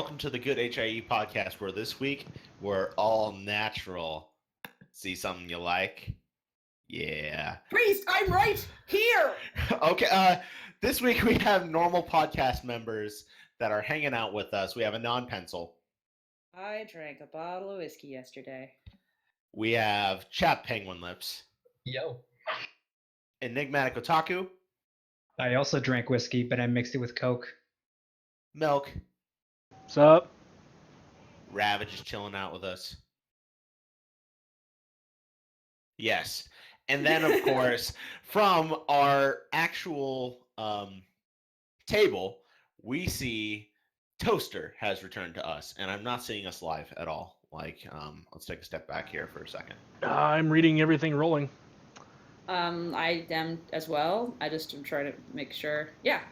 welcome to the Good HIE podcast, where this week we're all natural. See something you like? Yeah. Priest, I'm right here! Okay, this week we have normal podcast members that are hanging out with us. We have a non-pencil. I drank a bottle of whiskey yesterday. We have Chap Penguin Lips. Yo. Enigmatic Otaku. I also drank whiskey, but I mixed it with Coke. Milk. What's up? Ravage is chilling out with us. Yes. And then, of course, from our actual table, we see Toaster has returned to us. And I'm not seeing us live at all. Let's take a step back here for a second. I'm reading everything rolling. I am as well. I just am trying to make sure. Yeah,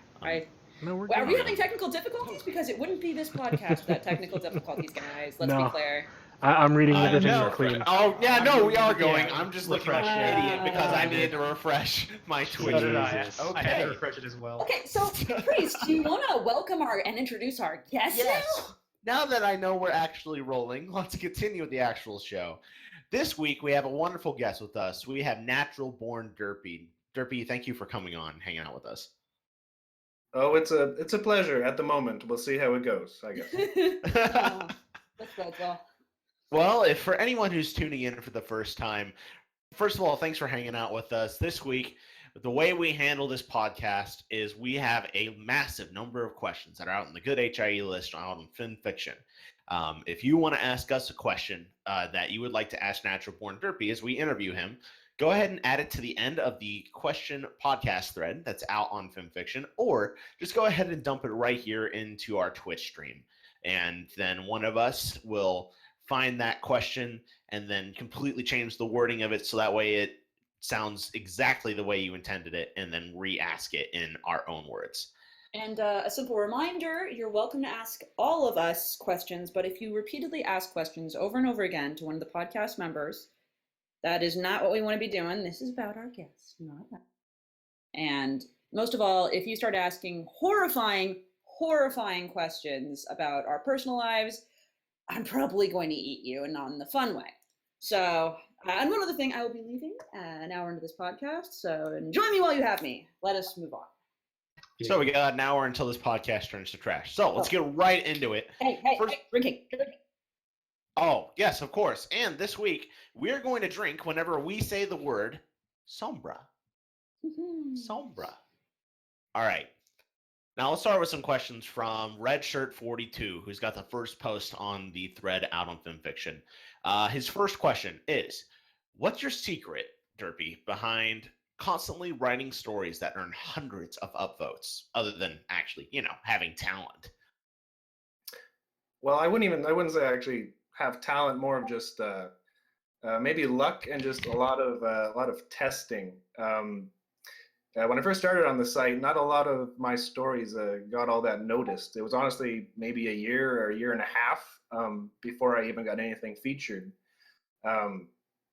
No, we're Are we good. having technical difficulties? Because it wouldn't be this podcast without technical difficulties, guys. Let's be No. clear. I'm reading everything No. clean. Oh, yeah, no, we are going. Yeah, I'm just looking like refresh an it. idiot because I needed to refresh my Twitch. So did I. Jesus. I had Okay. to refresh it as well. Okay, so Priest, do you want to welcome and introduce our guest Yes. Now that I know we're actually rolling, let's continue with the actual show. This week, we have a wonderful guest with us. We have NaturalBornDerpy. Derpy, thank you for coming on, hanging out with us. Oh, it's a pleasure at the moment. We'll see how it goes, I guess. now? That's good, well. Well, if for anyone who's tuning in for the first time, first of all, thanks for hanging out with us this week. The way we handle this podcast is we have a massive number of questions that are out in the Good HIE list out on Fin Fiction. If you want to ask us a question that you would like to ask NaturalBornDerpy as we interview him, go ahead and add it to the end of the question podcast thread that's out on Fin Fiction, or just go ahead and dump it right here into our Twitch stream. And then one of us will find that question and then completely change the wording of it so that way it sounds exactly the way you intended it, and then re-ask it in our own words. And a simple reminder, you're welcome to ask all of us questions, but if you repeatedly ask questions over and over again to one of the podcast members, that is not what we want to be doing. This is about our guests, not about. And most of all, if you start asking horrifying questions about our personal lives, I'm probably going to eat you, and not in the fun way. So, and one other thing, I will be leaving an hour into this podcast, so enjoy me while you have me. Let us move on. So we got an hour until this podcast turns to trash. So let's get right into it. Hey, drinking. Oh, yes, of course. And this week, we're going to drink whenever we say the word sombra. Sombra. All right. Now let's start with some questions from Redshirt42, who's got the first post on the thread out on FinFiction. His first question is, what's your secret, Derpy, behind constantly writing stories that earn hundreds of upvotes, other than actually, having talent? Well, I wouldn't say I actually have talent, more of just maybe luck and just a lot of testing. When I first started on the site, not a lot of my stories got all that noticed. It was honestly maybe a year or a year and a half before I even got anything featured.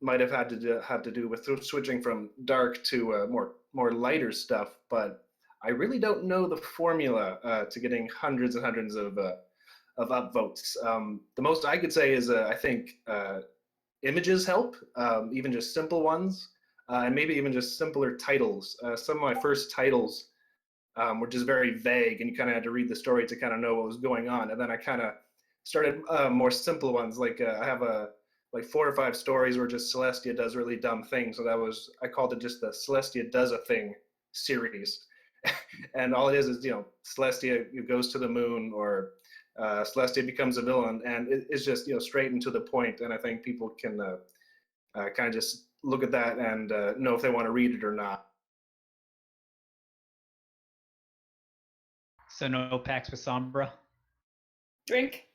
Might have had to do with switching from dark to more lighter stuff, but I really don't know the formula to getting hundreds and hundreds of upvotes. The most I could say is I think images help, even just simple ones. And maybe even just simpler titles. Some of my first titles were just very vague, and you kind of had to read the story to kind of know what was going on. And then I kind of started more simple ones. Like I have like 4 or 5 stories where just Celestia does really dumb things. So I called it just the Celestia Does a Thing series. And all it is Celestia goes to the moon, or Celestia becomes a villain, and it's just straight and to the point. And I think people can kind of just look at that and know if they want to read it or not. So no packs with Sombra? Drink.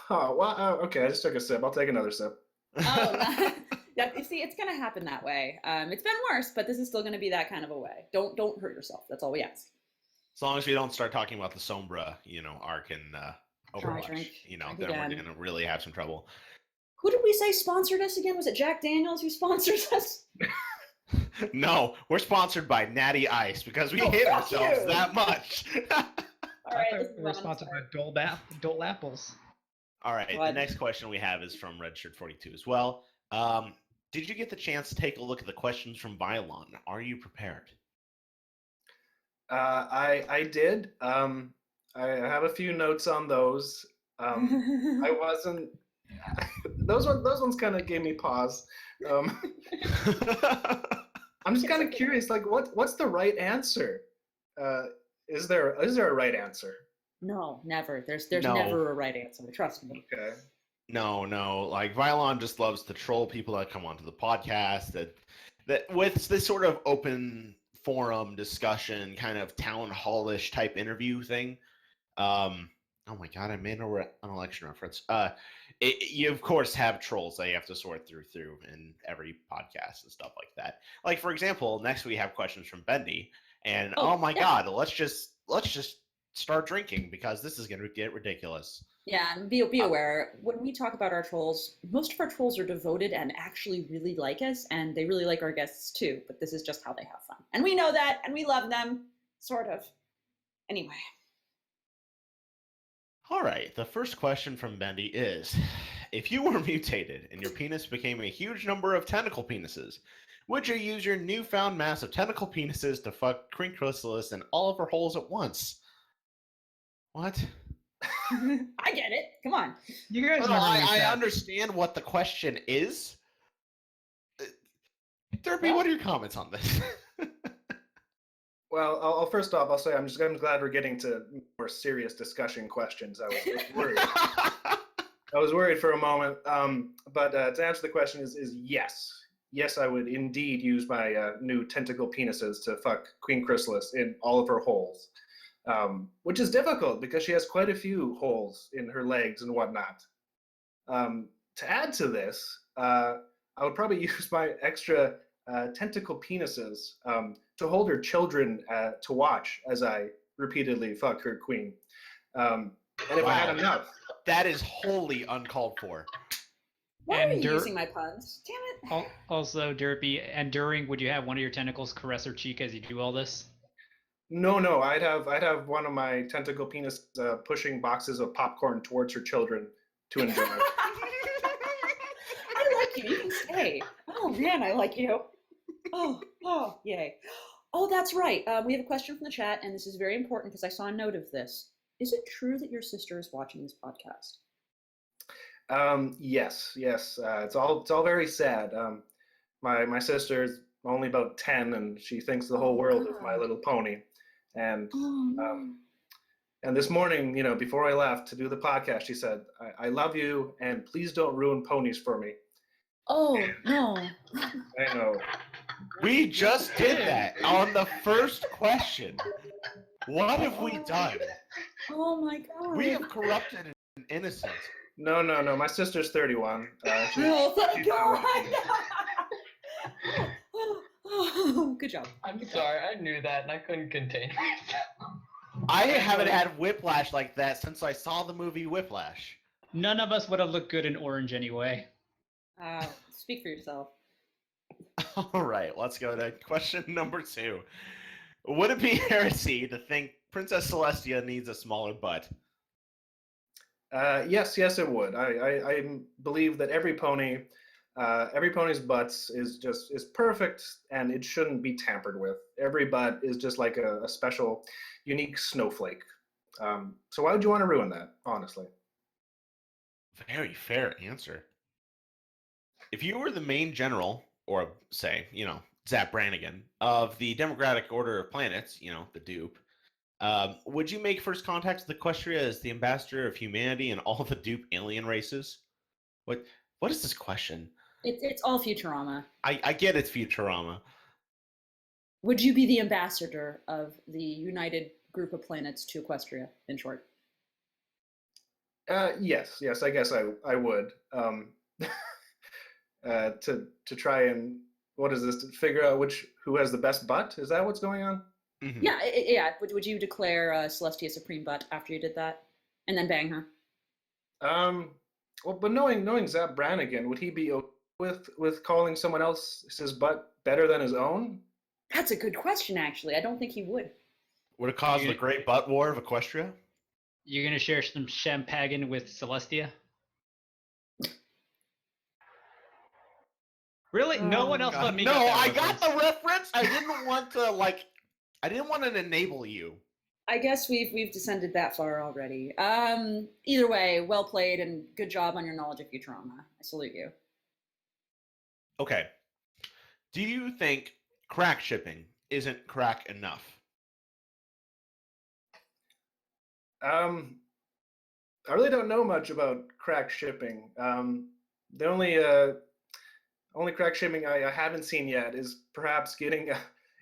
Oh, well, okay, I just took a sip. I'll take another sip. Oh, yeah, you see, it's going to happen that way. It's been worse, but this is still going to be that kind of a way. Don't hurt yourself. That's all we ask. As long as we don't start talking about the Sombra, arc in Overwatch, Drink then we're going to really have some trouble. Who did we say sponsored us again? Was it Jack Daniels who sponsors us? No, we're sponsored by Natty Ice because we hate ourselves that much. All right, I this thought is we were fun. sponsored by Dole Apples. All right, the What? next question we have is from Redshirt42 as well. Did you get the chance to take a look at the questions from Vylon? Are you prepared? I did. I have a few notes on those. I wasn't. Those ones kind of gave me pause. I'm just kind of curious. Like, what's the right answer? Is there a right answer? No, never. There's No. never a right answer. Trust me. Okay. No. Like Vylon just loves to troll people that come onto the podcast. That with this sort of open forum discussion, kind of town hallish type interview thing. Oh my god, I made an election reference. You of course have trolls that you have to sort through in every podcast and stuff like that. Like for example, next we have questions from Bendy, and oh my god, let's just start drinking because this is going to get ridiculous. Yeah, and be aware, when we talk about our trolls, most of our trolls are devoted and actually really like us, and they really like our guests too, but this is just how they have fun. And we know that, and we love them, sort of. Anyway. All right, the first question from Bendy is, if you were mutated and your penis became a huge number of tentacle penises, would you use your newfound mass of tentacle penises to fuck Queen Chrysalis in all of her holes at once? What? I get it. Come on. You guys Well, never I reached out. understand what the question is. Derpy, what are your comments on this? Well, I'll first off, I'll say I'm glad we're getting to more serious discussion questions. I was worried. I was worried for a moment. But to answer the question is yes. Yes, I would indeed use my new tentacle penises to fuck Queen Chrysalis in all of her holes. Which is difficult because she has quite a few holes in her legs and whatnot. To add to this, I would probably use my extra tentacle penises to hold her children to watch as I repeatedly fuck her queen. And if I had enough. That is wholly uncalled for. Why are And you using my puns? Damn it. Also, Derpy, and during, would you have one of your tentacles caress her cheek as you do all this? No. I'd have one of my tentacle penis pushing boxes of popcorn towards her children to enjoy. I like you. You can stay. Oh man, I like you. Oh, yay. Oh, that's right. We have a question from the chat, and this is very important because I saw a note of this. Is it true that your sister is watching this podcast? Yes. It's all very sad. My sister's only about 10, and she thinks the whole world of My Little Pony. And and this morning, before I left to do the podcast, she said, I love you, and please don't ruin ponies for me. Oh no. I know. We just did that on the first question. What have we done? Oh my god. We have corrupted an innocent. No. My sister's 31. No, thank God. Good job. I'm sorry, I knew that and I couldn't contain myself. I haven't had whiplash like that since I saw the movie Whiplash. None of us would have looked good in orange anyway. Speak for yourself. All right, let's go to question number 2. Would it be heresy to think Princess Celestia needs a smaller butt? Yes, it would. I believe that every pony's butts is perfect, and it shouldn't be tampered with. Every butt is just like a special, unique snowflake. So why would you want to ruin that, honestly? Very fair answer. If you were the main general, or say, Zap Brannigan, of the Democratic Order of Planets, the dupe, would you make first contact with Equestria as the ambassador of humanity and all the dupe alien races? What is this question? It's all Futurama. I get it's Futurama. Would you be the ambassador of the United Group of Planets to Equestria, in short? Yes, I guess I would. To try and what is this? To figure out who has the best butt? Is that what's going on? Mm-hmm. Yeah. Would you declare Celestia supreme butt after you did that, and then bang her? Well, but knowing Zap Brannigan, would he be okay with calling someone else's butt better than his own? That's a good question, actually. I don't think he would. Would it cause You- the Great Butt War of Equestria? You're gonna share some champagne with Celestia? Really? No one else but me No, got that I reference. got the reference. I didn't want to I didn't want to enable you. I guess we've descended that far already. Either way, well played and good job on your knowledge of Futurama. I salute you. Okay. Do you think crack shipping isn't crack enough? I really don't know much about crack shipping. The only crack shipping I haven't seen yet is perhaps getting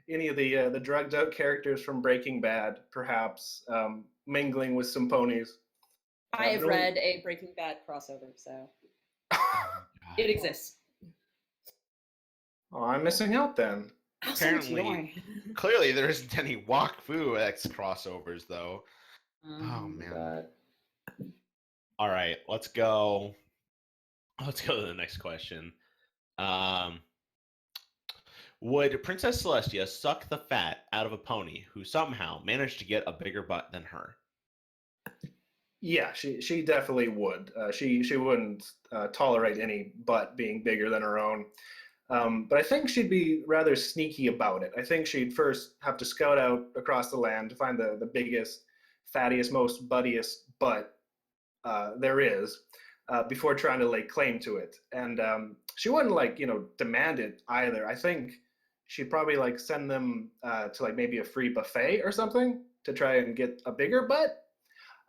any of the drugged out characters from Breaking Bad, perhaps mingling with some ponies. I have but only- read a Breaking Bad crossover, so it exists. Oh, I'm missing out then. I'll send it to you, don't Apparently- worry. Clearly, there isn't any Wakfu X crossovers, though. Oh, man. God. All right, let's go. Let's go to the next question. Would Princess Celestia suck the fat out of a pony who somehow managed to get a bigger butt than her? Yeah, she definitely would. She wouldn't tolerate any butt being bigger than her own. But I think she'd be rather sneaky about it. I think she'd first have to scout out across the land to find the biggest, fattiest, most buttiest butt there is before trying to lay claim to it. And she wouldn't demand it either. I think she'd probably send them to maybe a free buffet or something to try and get a bigger butt.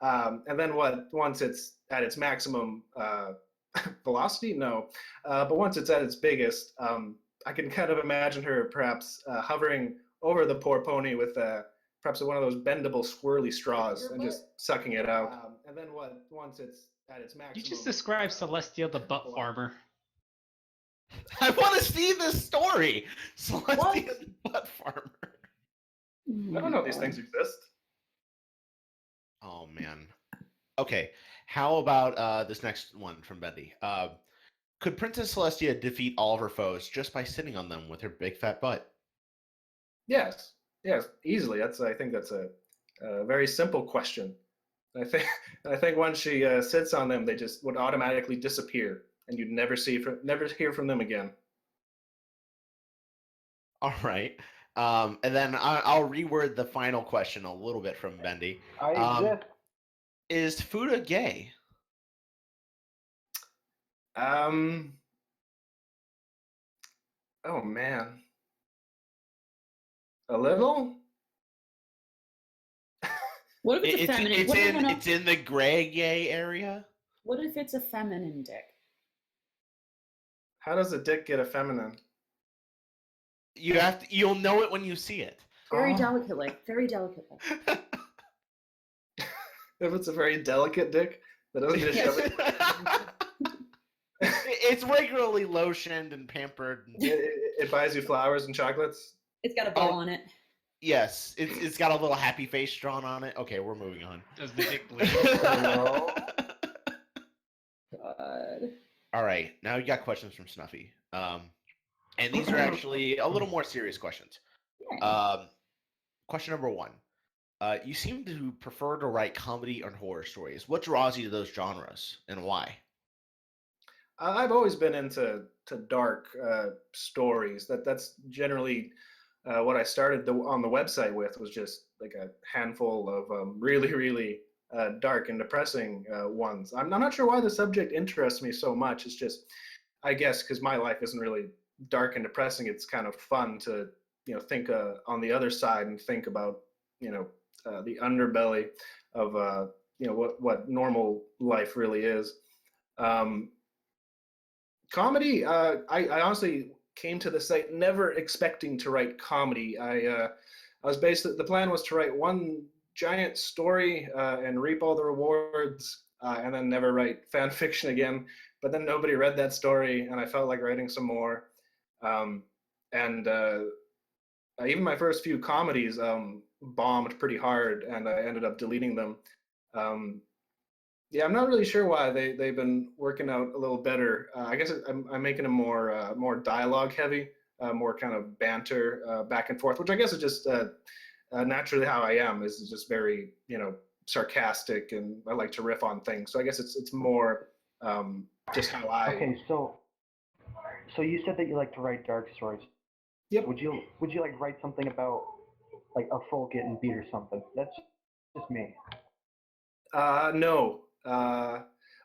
And then once it's at its maximum velocity, no, but once it's at its biggest, I can kind of imagine her perhaps hovering over the poor pony with perhaps one of those bendable swirly straws and just sucking it out. And then once it's at its maximum. You just described Celestia the butt farmer. I want to see this story. Celestia's butt farmer. I don't know these things exist. Oh man. Okay. How about this next one from Bendy? Could Princess Celestia defeat all of her foes just by sitting on them with her big fat butt? Yes, easily. I think that's a very simple question. I think once she sits on them, they just would automatically disappear, and you'd never hear from them again. All right. And then I'll reword the final question a little bit from Bendy. Is Fuda gay? Oh man. A little? What if it's a feminine? It's in the gray gay area. What if it's a feminine dick? How does a dick get a feminine? You'll know it when you see it. Very delicately. Very delicately. If it's a very delicate dick that doesn't get shoved. It's regularly lotioned and pampered. It buys you flowers and chocolates. It's got a bow on it. Yes, it's got a little happy face drawn on it. Okay, we're moving on. Does the dick bleed? God. All right, now you got questions from Snuffy. And these are actually a little more serious questions. Question number 1. You seem to prefer to write comedy and horror stories. What draws you to those genres and why? I've always been into dark stories. That's generally what I started on the website with, was just like a handful of really, really dark and depressing ones. I'm not sure why the subject interests me so much. It's just, I guess, because my life isn't really dark and depressing. It's kind of fun to think on the other side and think about the underbelly of what normal life really is. Comedy, I honestly came to the site never expecting to write comedy. I was the plan was to write one giant story and reap all the rewards, and then never write fan fiction again. But then nobody read that story, and I felt like writing some more. Even my first few comedies bombed pretty hard, and I ended up deleting them. Yeah, I'm not really sure why they've been working out a little better. I guess I'm making them more dialogue heavy, more kind of banter back and forth, which I guess is just naturally how I am is just very, sarcastic, and I like to riff on things. So I guess it's more just how I. Okay, so you said that you like to write dark stories. Yep. Would you like write something about like a foal getting beat or something? That's just me. No.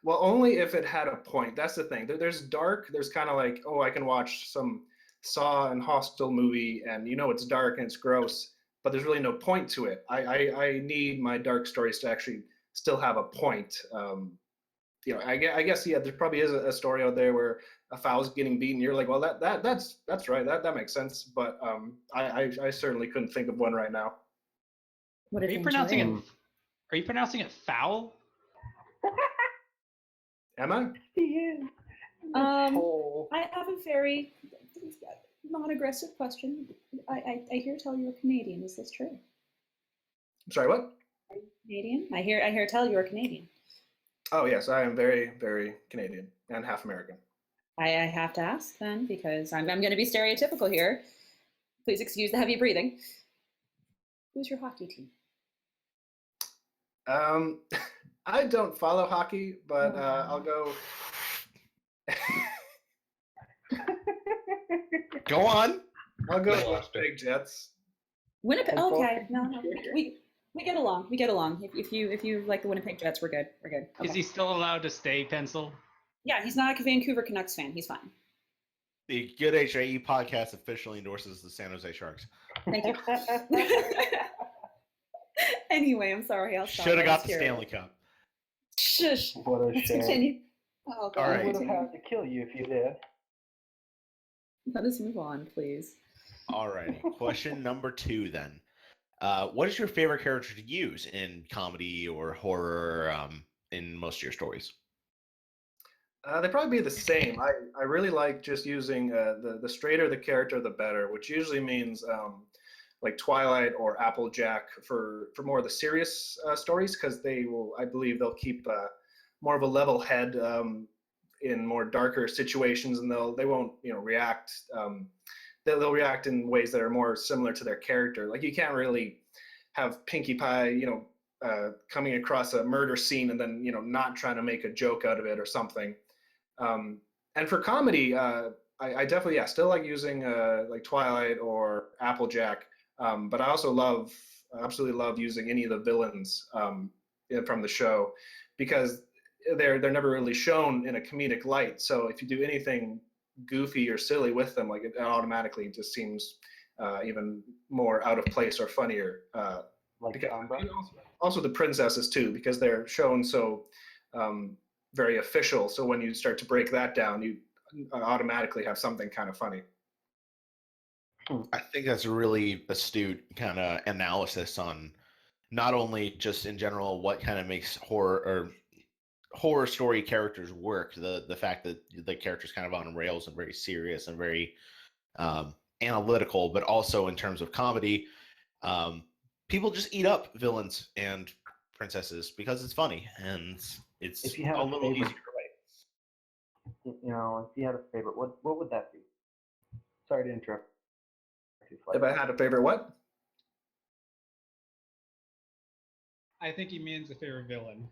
Well, only if it had a point. That's the thing. There's dark. There's kind of like, oh, I can watch some Saw and Hostel movie, and it's dark and it's gross, but there's really no point to it. I need my dark stories to actually still have a point. I guess yeah, there probably is a story out there where a fowl's getting beaten. You're like, well, that's right. That makes sense. But I certainly couldn't think of one right now. What Are you pronouncing it? Are you pronouncing it foul? Am I? He is. I have a very non-aggressive question. I hear tell you're Canadian. Is this true? Sorry, what? Are you Canadian? I hear tell you're Canadian. Oh yes, I am very, very Canadian and half American. I have to ask then, because I'm going to be stereotypical here. Please excuse the heavy breathing. Who's your hockey team? I don't follow hockey, but I'll go. Go on. I'll go No, with Big Jets. Winnipeg. And Okay, no, we get along. We get along. If you like the Winnipeg Jets, we're good. We're good. Is Okay. he still allowed to stay, Pencil? Yeah, he's not a Vancouver Canucks fan. He's fine. The Good HAE podcast officially endorses the San Jose Sharks. Thank you. Anyway, I'm sorry. I'll stop. Should have I was got the curious. Stanley Cup. Shush. What a Let's shame. continue. Oh, God. All I right. would have had to kill you if you did. Let us move on, please. All right. Question number 2 then. What is your favorite character to use in comedy or horror in most of your stories? They'd probably be the same. I really like just using the straighter the character, the better, which usually means like Twilight or Applejack for more of the serious stories, because I believe they'll keep more of a level head in more darker situations, and they won't react. They'll react in ways that are more similar to their character. Like you can't really have Pinkie Pie, coming across a murder scene and then not trying to make a joke out of it or something. And for comedy, I definitely still like using like Twilight or Applejack, but I also absolutely love using any of the villains from the show, because they're never really shown in a comedic light. So if you do anything goofy or silly with them, like it automatically just seems even more out of place or funnier. Like Umbra. Also the princesses too, because they're shown so very official. So when you start to break that down, you automatically have something kind of funny. I think that's a really astute kind of analysis on not only just in general what kind of makes horror story characters work, the fact that the character's kind of on rails and very serious and very analytical, but also in terms of comedy, people just eat up villains and princesses because it's funny and it's If you had a a little favorite- easier to write. If you had a favorite, what would that be? Sorry to interrupt. If I had a favorite, what? I think he means a favorite villain.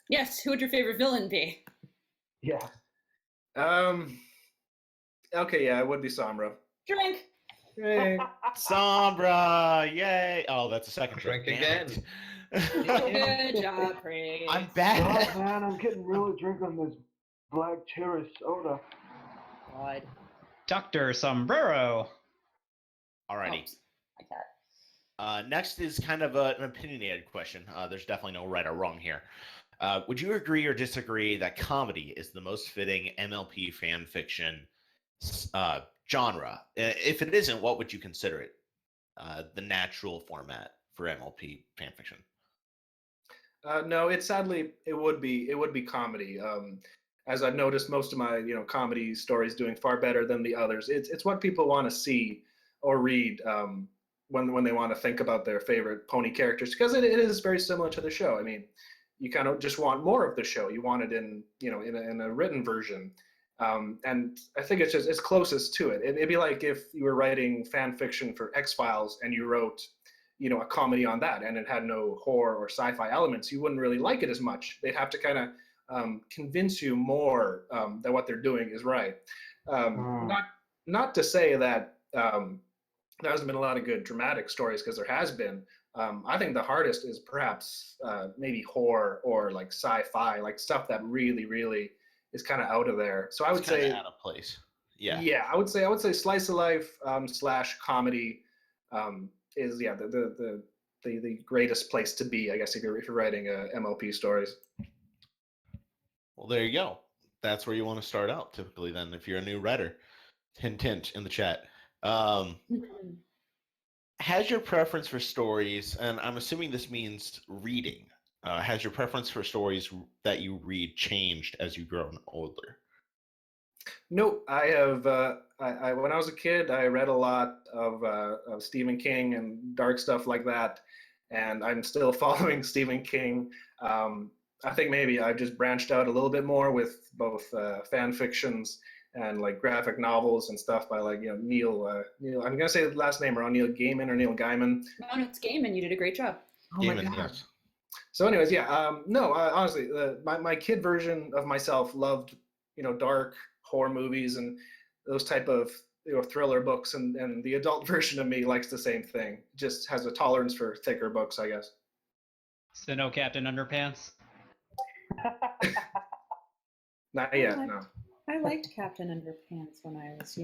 Yes, who would your favorite villain be? Yeah. Okay, yeah, it would be Sombra. Drink. Hey. Sombra, yay! Oh, that's a second Drink damn again. it. Good job, Praise. I'm Oh bad. man, I'm getting really drunk on this black cherry soda. God. Dr. Sombrero. Alrighty. Oops. My cat. Next is kind of an opinionated question. There's definitely no right or wrong here. Would you agree or disagree that comedy is the most fitting MLP fan fiction genre? If it isn't, what would you consider it? The natural format for MLP fan fiction? No, it would be comedy. As I've noticed, most of my comedy stories doing far better than the others. It's what people want to see or read when they want to think about their favorite pony characters, because it is very similar to the show. I mean, you kind of just want more of the show. You want it in a written version, and I think it's closest to it. It'd be like if you were writing fan fiction for X-Files and you wrote a comedy on that, and it had no horror or sci-fi elements, you wouldn't really like it as much. They'd have to kind of convince you more that what they're doing is right. Not to say that there hasn't been a lot of good dramatic stories, because there has been. I think the hardest is perhaps maybe horror or like sci-fi, like stuff that really, really is kind of out of there. So I would say out of place. Yeah. Yeah, I would say slice of life slash comedy is the greatest place to be, I guess, if you're writing MLP stories. Well, there you go. That's where you want to start out typically. Then, if you're a new writer, hint hint in the chat. Has your preference for stories, and I'm assuming this means reading, has your preference for stories that you read changed as you've grown older? Nope, I have. When I was a kid, I read a lot of Stephen King and dark stuff like that, and I'm still following Stephen King. I think maybe I've just branched out a little bit more with both fan fictions and like graphic novels and stuff by like Neil. I'm gonna say the last name wrong. Neil Gaiman or Neil Gaiman. No, it's Gaiman. You did a great job. Oh my Gaiman, God. yes. So, anyways, yeah. No, honestly, my kid version of myself loved dark horror movies and those type of thriller books, and the adult version of me likes the same thing. Just has a tolerance for thicker books, I guess. So no Captain Underpants. Not yet, no. I liked Captain Underpants when I was,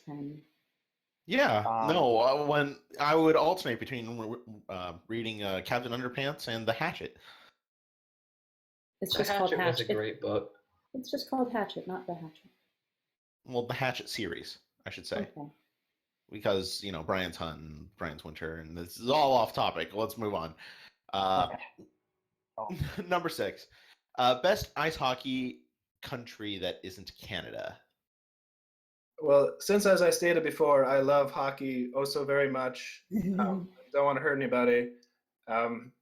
10. Yeah, no. When I would alternate between reading Captain Underpants and The Hatchet. It's The just called Hatchet was a Hatchet. great book. It's just called Hatchet, not The Hatchet. Well, the Hatchet series, I should say, Okay. because Brian's Hunt and Brian's Winter, and this is all off topic. Let's move on. Number 6, best ice hockey country that isn't Canada. Well, since as I stated before, I love hockey oh so very much. Don't want to hurt anybody. I'm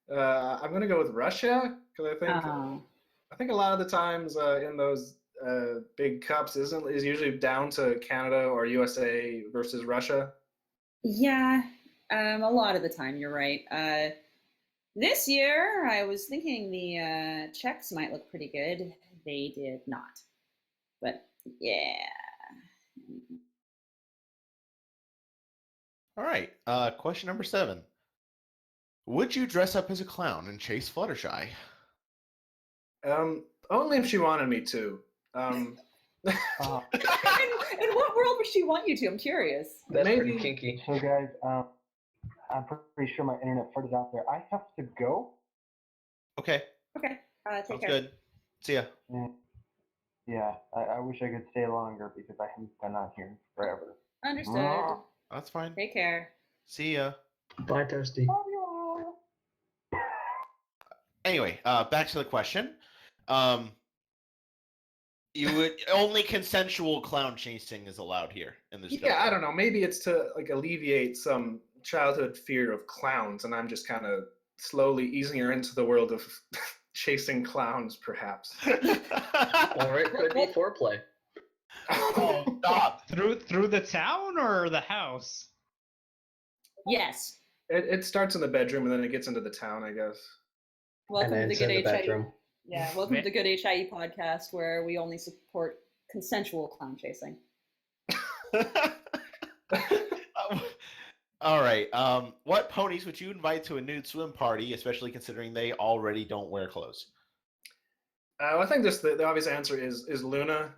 gonna go with Russia, because I think a lot of the times in those big cups is usually down to Canada or USA versus Russia. Yeah, a lot of the time you're right. This year, I was thinking the Czechs might look pretty good. They did not. But yeah. All right. Question number 7. Would you dress up as a clown and chase Fluttershy? Only if she wanted me to. In what world would she want you to? I'm curious. That's Maybe. pretty kinky. So guys, I'm pretty sure my internet farted out there. I have to go. Okay. Okay. Take Sounds care. good. See ya. Yeah, I wish I could stay longer because I haven't been on here forever. Understood. That's fine. Take care. See ya. Bye, Toasty. Anyway, back to the question. You would only consensual clown chasing is allowed here in this. Yeah, I don't know. Maybe it's to like alleviate some childhood fear of clowns, and I'm just kind of slowly easing her into the world of chasing clowns, perhaps. Or it could be foreplay. Oh, stop. Through the town or the house? Yes. It starts in the bedroom and then it gets into the town, I guess. Welcome And to then the it's Good in the HIE. bedroom. Yeah, welcome to the Good HIE podcast, where we only support consensual clown chasing. All right. What ponies would you invite to a nude swim party, especially considering they already don't wear clothes? I think just the obvious answer is Luna,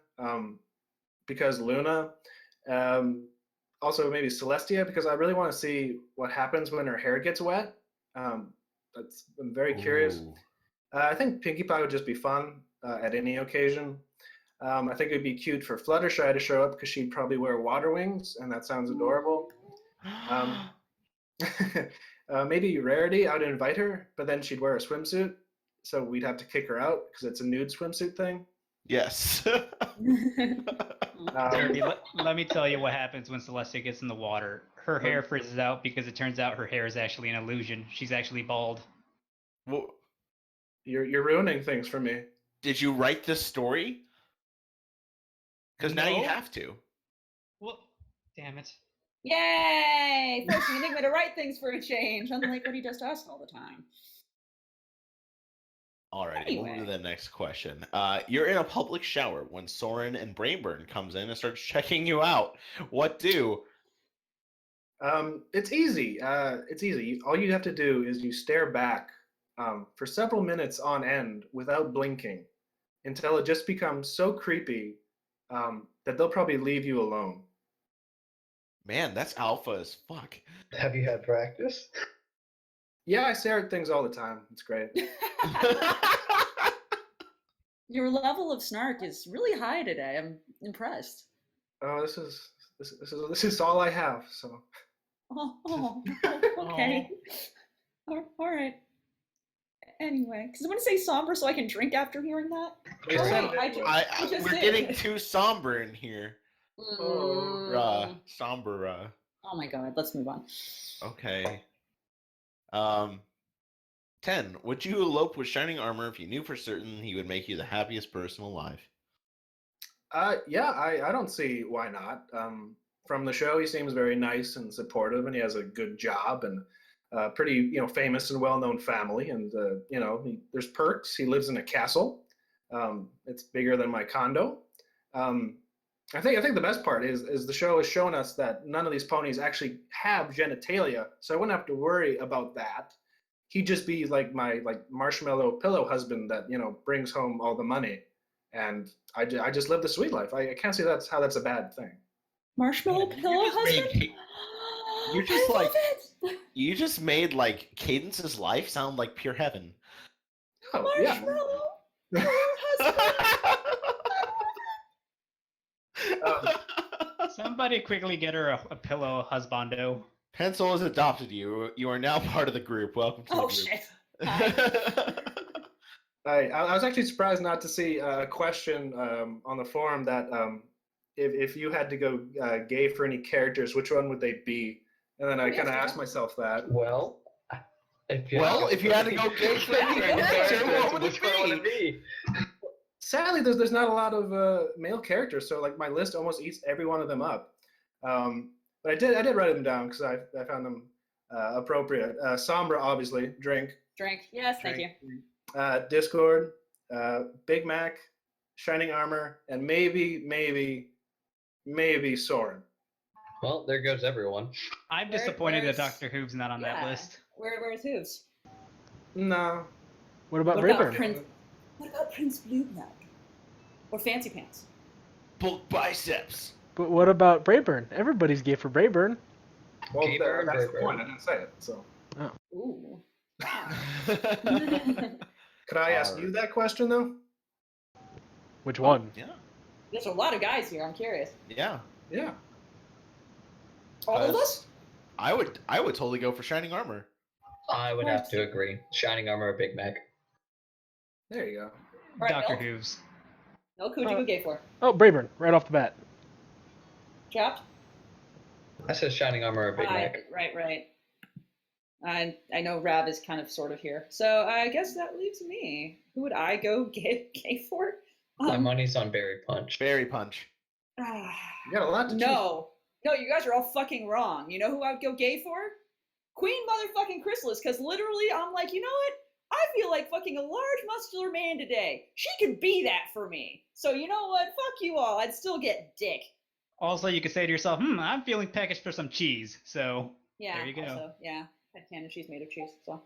because Luna. Also maybe Celestia, because I really want to see what happens when her hair gets wet. I'm very curious. Ooh. I think Pinkie Pie would just be fun at any occasion. I think it'd be cute for Fluttershy to show up because she'd probably wear water wings, and that sounds adorable. Maybe Rarity, I would invite her, but then she'd wear a swimsuit, so we'd have to kick her out because it's a nude swimsuit thing. Yes. Derpy, let me tell you what happens when Celestia gets in the water. Her hair frizzes out because it turns out her hair is actually an illusion. She's actually bald. Well, You're ruining things for me. did you write this story? Because now you No. have to. Well, damn it. Yay! Forcing Enigma to write things for a change, unlike what he does to us all the time. Alrighty, moving to Anyway. the next question. You're in a public shower when Soren and Brainburn comes in and starts checking you out. What do? It's easy. It's easy. All you have to do is you stare back for several minutes on end without blinking until it just becomes so creepy that they'll probably leave you alone. Man, that's alpha as fuck. Have you had practice? Yeah, I stare at things all the time. It's great. Your level of snark is really high today. I'm impressed. Oh, this is all I have. So Oh, okay. All right. Anyway, because I want to say somber so I can drink after hearing that. You Oh, said wait, it I anyway. just We're did. getting too somber in here. Mm. Somber. Oh my god, let's move on. Okay. 10. Would you elope with Shining Armor if you knew for certain he would make you the happiest person alive? Yeah, I don't see why not. From the show, he seems very nice and supportive, and he has a good job and pretty, famous and well-known family. And there's perks. He lives in a castle. It's bigger than my condo. I think the best part is the show has shown us that none of these ponies actually have genitalia, so I wouldn't have to worry about that. He'd just be like my marshmallow pillow husband that brings home all the money, and I just live the sweet life. I can't see how that's a bad thing. Marshmallow Man, pillow husband? you just I like love it! you just made like Cadence's life sound like pure heaven. Oh yeah. Marshmallow pillow husband! Somebody quickly get her a pillow, husbando. Pencil has adopted you. You are now part of the group. Welcome to Oh the shit. group. I was actually surprised not to see a question on the forum that if you had to go gay for any characters, which one would they be? And then I yes, kind of yeah. asked myself that. Well, if you If you had to go gay for any character, what would which one would it be? Sadly, there's not a lot of male characters, so like my list almost eats every one of them up. But I did write them down because I found them appropriate. Sombra, obviously, drink. Drink. Yes, thank you. Discord, Big Mac, Shining Armor, and maybe Soren. Well, there goes everyone. I'm Where- disappointed that where's- Dr. Hooves not on that Yeah. list. Where's Hooves? No. What about What about Brayburn? Prince? What about Prince Blue Blood? Or Fancy Pants? Bulk biceps. But what about Brayburn? Everybody's gay for Brayburn. Well, Keeper and that's the Burger. point. I didn't say it. So, Ooh. could I ask you that question though? Which one? Yeah. There's a lot of guys here. I'm curious. Yeah. Yeah. All of us? I would totally go for Shining Armor. I would have to agree. Shining Armor or Big Mac. There you go. All right, Dr. Milk. Hooves. Milk, who'd you go gay for? Oh, Brayburn, right off the bat. Chopped? I said Shining Armor or Big Mac. Right. I know Rav is kind of sort of here. So I guess that leaves me. Who would I go gay for? My money's on Berry Punch. Berry Punch. You got a lot to choose. No, you guys are all fucking wrong. You know who I would go gay for? Queen motherfucking Chrysalis, because literally I'm like, you know what? I feel like fucking a large muscular man today. She could be that for me. So you know what? Fuck you all. I'd still get dick. Also, you could say to yourself, I'm feeling peckish for some cheese. So, Yeah. There you go. Also, yeah. Had can and she's made of cheese. So,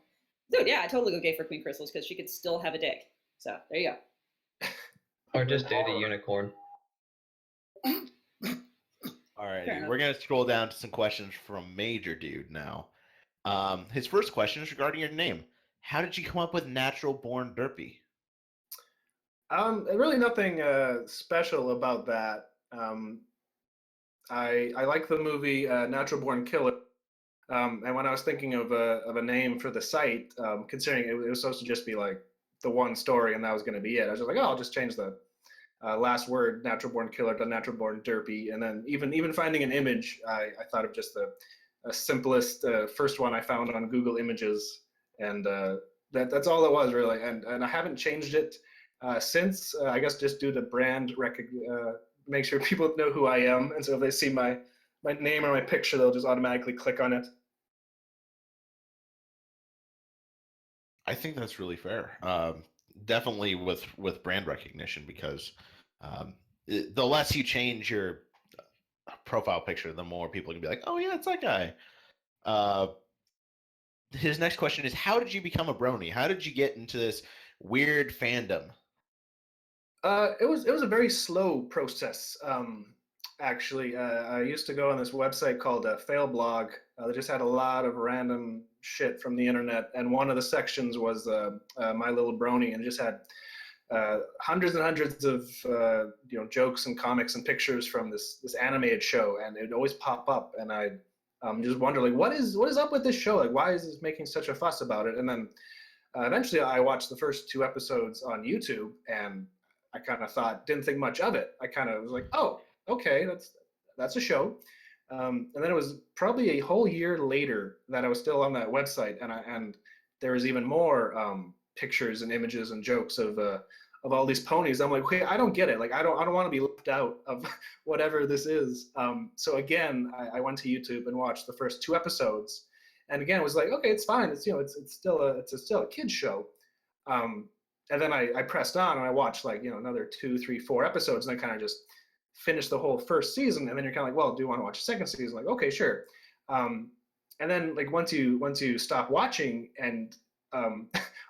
dude, yeah, I totally go gay for Queen Chrysalis because she could still have a dick. So there you go. Or just date a unicorn. All right, Fair enough. we're gonna scroll down to some questions from Major Dude now. His first question is regarding your name. How did you come up with NaturalBornDerpy? Really nothing special about that. I like the movie Natural Born Killer, and when I was thinking of a name for the site, considering it was supposed to just be like the one story and that was going to be it, I was just like, oh, I'll just change the last word, Natural Born Killer, to Natural Born Derpy, and then even finding an image, I thought of just the simplest first one I found on Google Images, and that's all it was really, and I haven't changed it since. I guess just due to brand make sure people know who I am, and so if they see my my name or my picture, they'll just automatically click on it. I think that's really fair. Definitely with brand recognition, because the less you change your profile picture, the more people can be like, "Oh yeah, it's that guy." His next question is, how did you become a brony? How did you get into this weird fandom? It was a very slow process. Actually, I used to go on this website called Fail Blog that just had a lot of random shit from the internet, and one of the sections was My Little Brony, and it just had hundreds and hundreds of jokes and comics and pictures from this animated show, and it would always pop up, and I just wonder like what is up with this show? Like why is this making such a fuss about it? And then eventually I watched the first 2 episodes on YouTube, and I kind of didn't think much of it. I kind of was like, oh, okay, that's a show. And then it was probably a whole year later that I was still on that website, and there was even more pictures and images and jokes of all these ponies. I'm like, okay, I don't get it. Like, I don't want to be left out of whatever this is. So again, I went to YouTube and watched the first 2 episodes, and again, it was like, okay, it's fine. It's it's still a kids show. And then I pressed on and I watched like another 2, 3, 4 episodes, and then kind of just finished the whole first season. And then you're kind of like, well, do you want to watch a second season? Like, okay, sure. And then like once you stop watching, and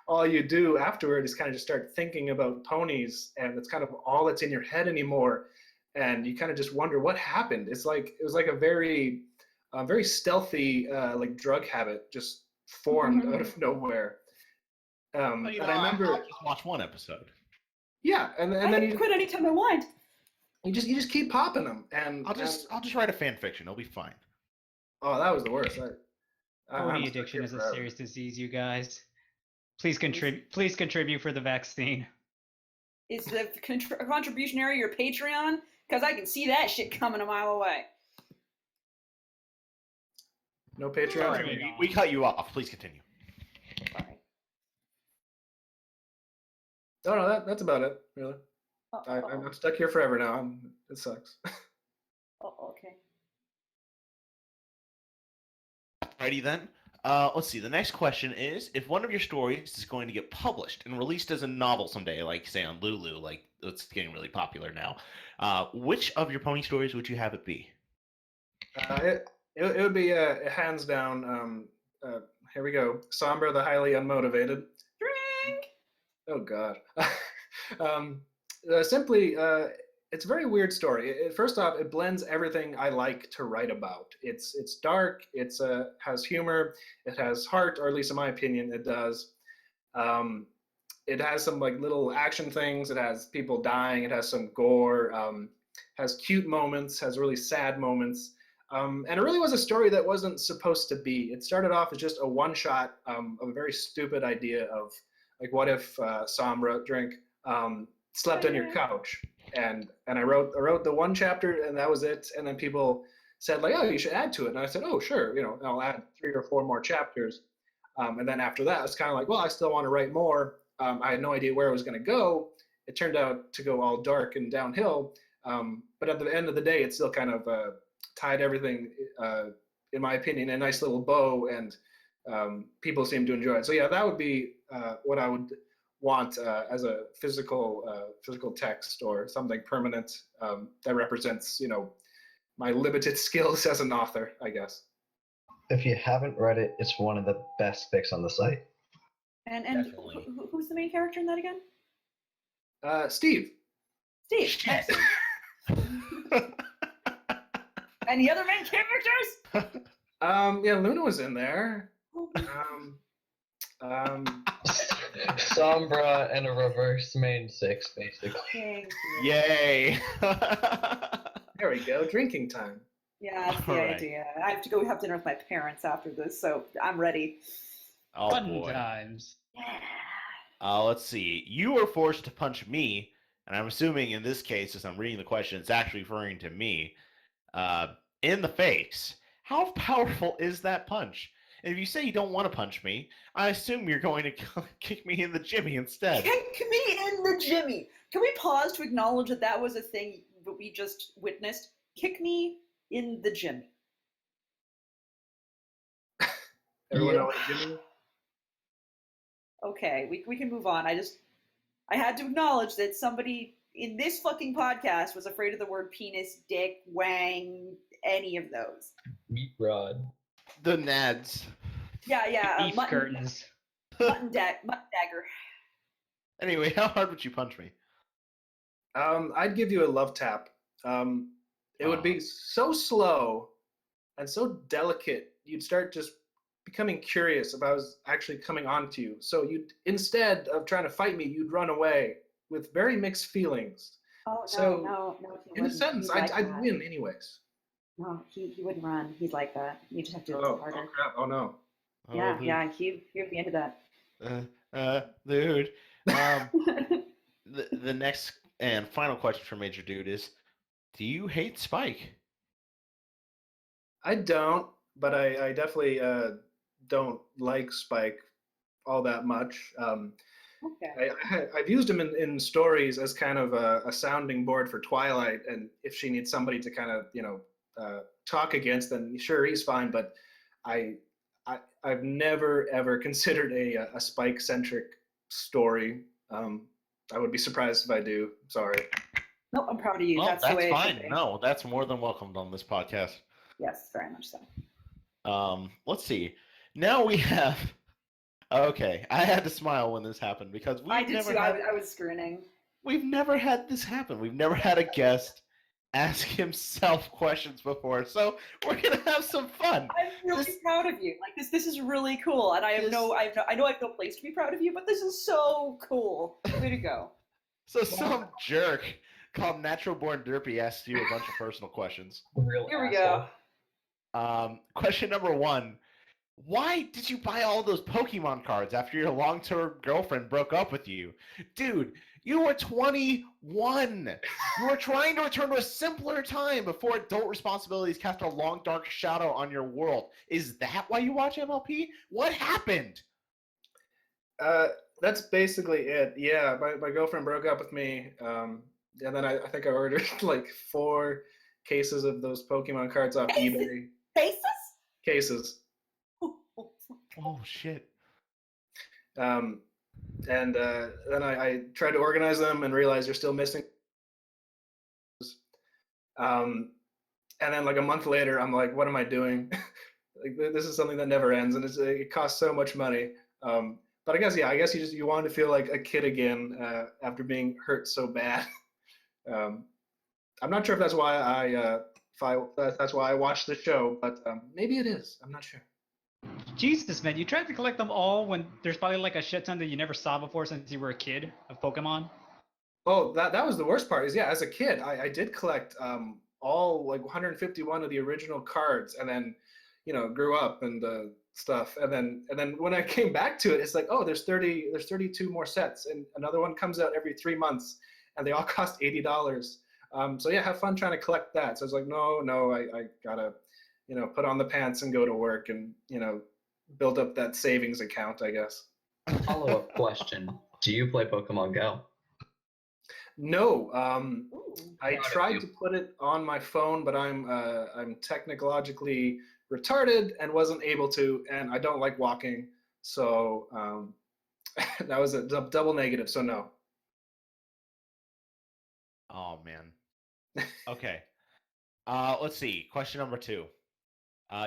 all you do afterward is kind of just start thinking about ponies, and it's kind of all that's in your head anymore, and you kind of just wonder what happened. It was like a very stealthy like drug habit just formed out of nowhere. And I remember I'll just watch 1 episode. Yeah, and I then can quit anytime I want. you just keep popping them, and I'll just write a fan fiction. It'll be fine. oh, that was the worst. Pony addiction is a serious disease, you guys. Please contribute for the vaccine. Is the contribution area your Patreon? Because I can see that shit coming a mile away. No Patreon. Sorry, we cut you off. Please continue. Sorry. No, that's about it, really. Oh, I'm stuck here forever now. It sucks. oh, okay. Alrighty then. Let's see. The next question is, if one of your stories is going to get published and released as a novel someday, like say on Lulu, like it's getting really popular now, which of your pony stories would you have it be? It would be hands down. Here we go. Sombra the Highly Unmotivated. Drink. Oh God. Simply, it's a very weird story. First off, it blends everything I like to write about. It's dark. It's has humor. It has heart, or at least in my opinion, it does. It has some like little action things. It has people dying. It has some gore. Has cute moments. Has really sad moments. And it really was a story that wasn't supposed to be. It started off as just a one-shot of a very stupid idea of like, what if Sombra slept on your couch? And I wrote the 1 chapter, and that was it. And then people said like, oh, you should add to it. And I said, oh, sure, I'll add 3 or 4 more chapters. And then after that, it's kind of like, well, I still want to write more. I had no idea where it was going to go. It turned out to go all dark and downhill. But at the end of the day, it still kind of tied everything, in my opinion, a nice little bow, and people seem to enjoy it. So yeah, that would be what I would want as a physical text, or something permanent that represents my limited skills as an author, I guess. If you haven't read it, it's one of the best picks on the site. And who's the main character in that again? Steve. Steve. Any other main characters? Yeah, Luna was in there. Sombra and a reverse main 6, basically. Thank you. Yay! There we go. Drinking time. Yeah, that's the All right. idea. I have to go have dinner with my parents after this, so I'm ready. Oh Fun boy. times. Yeah. Let's see. You were forced to punch me, and I'm assuming in this case, as I'm reading the question, it's actually referring to me, in the face. How powerful is that punch? And if you say you don't want to punch me, I assume you're going to kick me in the jimmy instead. Kick me in the jimmy. Can we pause to acknowledge that that was a thing that we just witnessed? Kick me in the gym. Everyone Yeah. know what a Jimmy is? Okay, we can move on. I had to acknowledge that somebody in this fucking podcast was afraid of the word penis, dick, wang, any of those. Meat rod. The Nads. Yeah, Beef curtains. mutton dagger. Anyway, how hard would you punch me? I'd give you a love tap. It would be so slow and so delicate. You'd start just becoming curious about what's actually coming onto you. So you'd, instead of trying to fight me, you'd run away with very mixed feelings. Oh So, no, he In a wouldn't. sentence, He's like I'd that. win anyways. No, he wouldn't run. He's like that. You just have to Oh, work harder. crap! Oh no! Yeah, he'd be into that. Dude. The next and final question for Major Dude is, do you hate Spike? I don't, but I definitely don't like Spike all that much. Okay. I've used him in stories as kind of a sounding board for Twilight, and if she needs somebody to kind of talk against, then sure, he's fine. But I've never ever considered a Spike centric story. I would be surprised if I do. Sorry. No, I'm proud of you. Well, That's the way it should fine. be. No, that's more than welcomed on this podcast. Yes, very much so. Let's see. Now we have. Okay, I had to smile when this happened because I did too. I was screening. we've never had this happen. We've never had a guest ask himself questions before, so we're gonna have some fun. I'm really This- proud of you. Like this is really cool, and I know I have no place to be proud of you, but this is so cool. Way to go. So some jerk called NaturalBornDerpy asked you a bunch of personal questions. Real Here we asshole. go. Question number 1. Why did you buy all those Pokemon cards after your long-term girlfriend broke up with you? Dude, you were 21. You were trying to return to a simpler time before adult responsibilities cast a long, dark shadow on your world. Is that why you watch MLP? What happened? That's basically it. Yeah, my girlfriend broke up with me, and then I think I ordered like 4 cases of those Pokemon cards off eBay. Faces? Cases. Oh, shit. And then I tried to organize them and realized they're still missing. And then like a month later, I'm like, what am I doing? Like this is something that never ends, and it costs so much money. But I guess you want to feel like a kid again after being hurt so bad. I'm not sure if that's why that's why I watched the show, but maybe it is. I'm not sure. Jesus, man, you tried to collect them all when there's probably like a shit ton that you never saw before since you were a kid of Pokemon. Oh, that was the worst part. Is yeah, as a kid, I did collect all like 151 of the original cards, and then grew up and stuff, and then when I came back to it, it's like, oh, there's 32 more sets, and another one comes out every 3 months, and they all cost $80. So yeah, have fun trying to collect that. So I was like, no, I gotta put on the pants and go to work and build up that savings account, I guess. Follow-up question. Do you play Pokemon Go? No, Ooh. I Proud of tried you. to put it on my phone, but I'm technologically retarded and wasn't able to, and I don't like walking, so that was a double negative. So no. Oh, man. Okay. Let's see. Question number 2.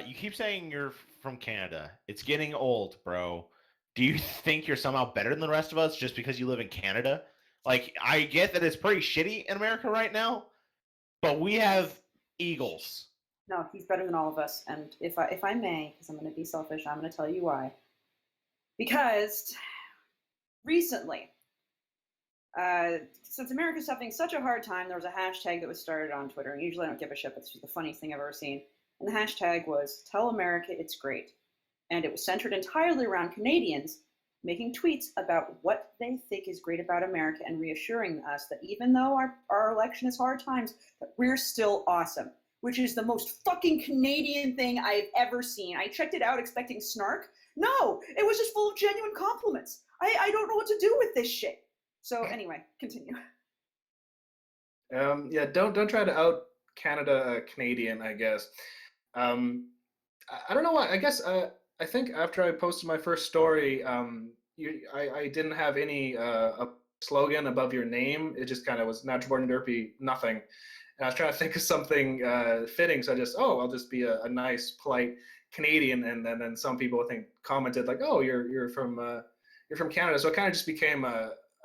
You keep saying you're from Canada. It's getting old, bro. Do you think you're somehow better than the rest of us just because you live in Canada? Like, I get that it's pretty shitty in America right now, but we have eagles. No, he's better than all of us. And if I may, because I'm going to be selfish, I'm going to tell you why. Because recently, since America's having such a hard time, there was a hashtag that was started on Twitter. And usually I don't give a shit, but it's just the funniest thing I've ever seen. And the hashtag was "Tell America It's Great." And it was centered entirely around Canadians making tweets about what they think is great about America and reassuring us that even though our election is hard times, that we're still awesome, which is the most fucking Canadian thing I've ever seen. I checked it out expecting snark. No, it was just full of genuine compliments. I don't know what to do with this shit. So anyway, continue. Yeah, don't try to out Canada Canadian, I guess. I don't know why. I guess I think after I posted my first story, I didn't have any a slogan above your name. It just kind of was NaturalBornDerpy, nothing. And I was trying to think of something fitting, so I'll just be a nice, polite Canadian. And then some people I think commented like, oh, you're from Canada. So it kind of just became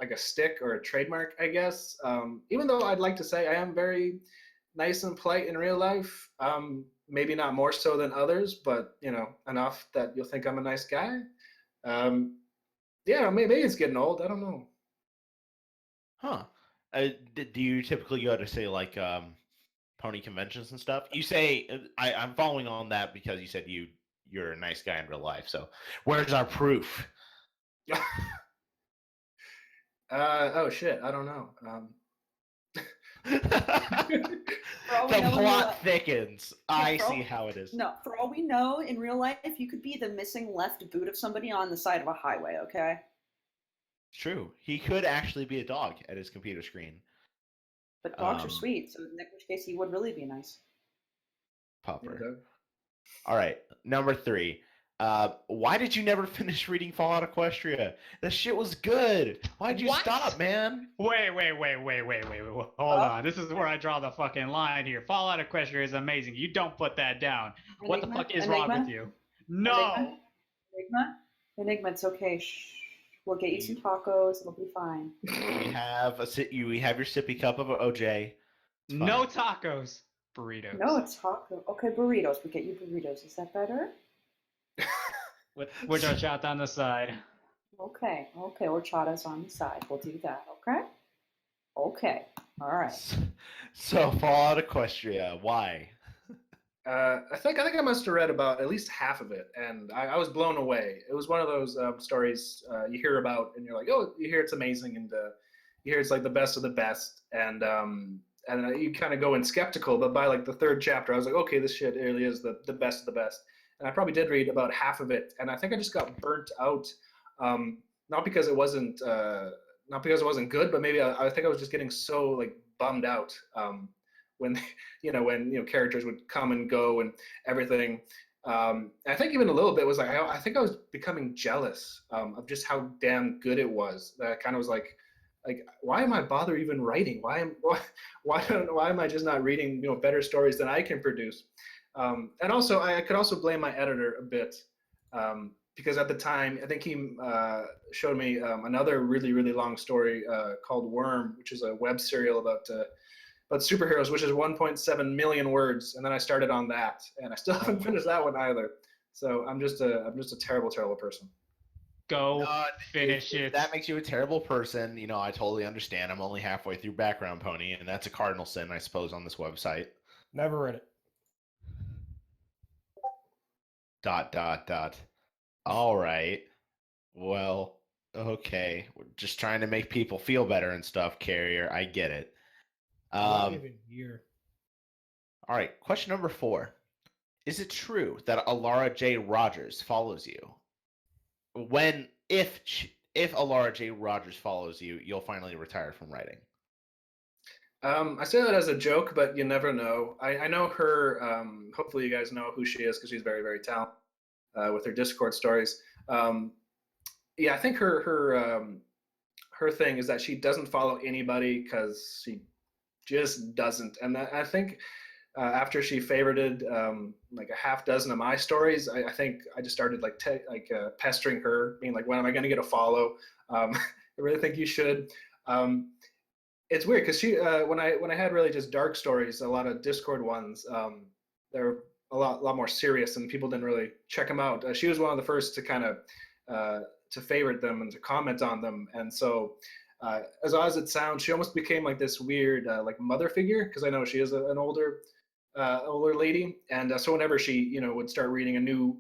like a stick or a trademark, I guess. Even though I'd like to say I am very nice and polite in real life. Maybe not more so than others, but enough that you'll think I'm a nice guy. Yeah, maybe it's getting old. I don't know. Huh. Do you typically go to say like pony conventions and stuff? You say I'm following on that because you said you're a nice guy in real life. So where's our proof? Oh shit, I don't know. The plot thickens. I see how it is. No, for all we know, in real life, you could be the missing left boot of somebody on the side of a highway, okay? It's true. He could actually be a dog at his computer screen. But dogs are sweet, so in which case he would really be nice. Popper. Okay. All right, number 3. Why did you never finish reading Fallout Equestria? That shit was good. Why'd you stop, man? Wait. Hold on. This is where I draw the fucking line here. Fallout Equestria is amazing. You don't put that down. What the fuck is wrong with you? No. Enigma, it's okay. Shh. We'll get you some tacos. It'll be fine. We have your sippy cup of OJ. No tacos. Burritos. No, it's taco. Okay, burritos. We get you burritos. Is that better? With horchata on the side. Okay, horchata's on the side. We'll do that, okay? Okay, all right. So, Fallout Equestria, why? I think I must have read about at least half of it, and I was blown away. It was one of those stories you hear about, and you're like, oh, you hear it's amazing, and you hear it's like the best of the best, and you kind of go in skeptical. But by like the 3rd chapter, I was like, okay, this shit really is the best of the best. And I probably did read about half of it, and I think I just got burnt out, not because it wasn't good, but maybe I think I was just getting so like bummed out when characters would come and go and everything. I think even a little bit was like I think I was becoming jealous of just how damn good it was. That kind of was like why am I bother even writing? Why am I just not reading better stories than I can produce? And also, I could also blame my editor a bit because at the time, I think he showed me another really, really long story called Worm, which is a web serial about superheroes, which is 1.7 million words. And then I started on that, and I still haven't finished that one either. So I'm just a terrible, terrible person. Go finish it. If that makes you a terrible person, I totally understand. I'm only halfway through Background Pony, and that's a cardinal sin, I suppose, on this website. Never read it. ... All right. Well, okay. We're just trying to make people feel better and stuff, Carrier. I get it. Not even here. All right. Question number 4. Is it true that Alara J. Rogers follows you? If Alara J. Rogers follows you, you'll finally retire from writing. I say that as a joke, but you never know. I know her. Hopefully, you guys know who she is because she's very, very talented with her Discord stories. Yeah, I think her thing is that she doesn't follow anybody because she just doesn't. And I think after she favorited like a half dozen of my stories, I think I just started pestering her, being like, when am I going to get a follow? I really think you should. It's weird because she when I had really just dark stories, a lot of Discord ones, they're a lot more serious and people didn't really check them out. She was one of the first to kind of to favorite them and to comment on them, and so as odd as it sounds, she almost became like this weird like mother figure, because I know she is an older lady, and so whenever she would start reading a new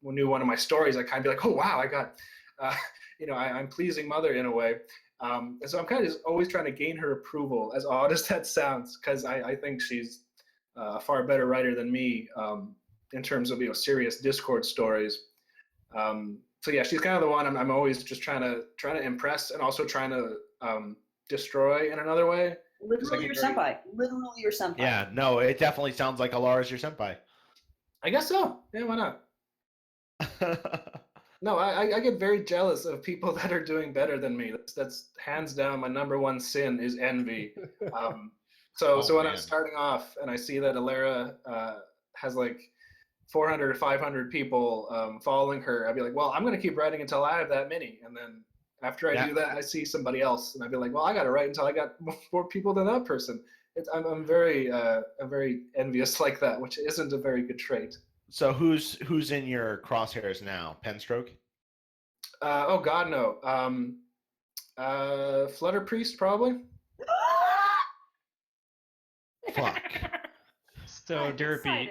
one of my stories, I kind of be like, oh wow, I got I'm pleasing mother in a way. And so I'm kind of just always trying to gain her approval, as odd as that sounds, because I think she's a far better writer than me in terms of serious Discord stories. So yeah, she's kind of the one I'm always just trying to impress, and also trying to destroy in another way. Literally your senpai. Literally your senpai. Yeah, no, it definitely sounds like Alara's your senpai. I guess so. Yeah, why not? No, I get very jealous of people that are doing better than me. That's hands down my number one sin is envy. So when I'm starting off and I see that Alara has like 400 or 500 people following her, I'd be like, well, I'm going to keep writing until I have that many. And then after I do that, I see somebody else and I'd be like, well, I got to write until I got more people than that person. I'm very envious like that, which isn't a very good trait. So who's in your crosshairs now? Penstroke? Oh God, no. Flutter Priest probably. Fuck. So Derpy,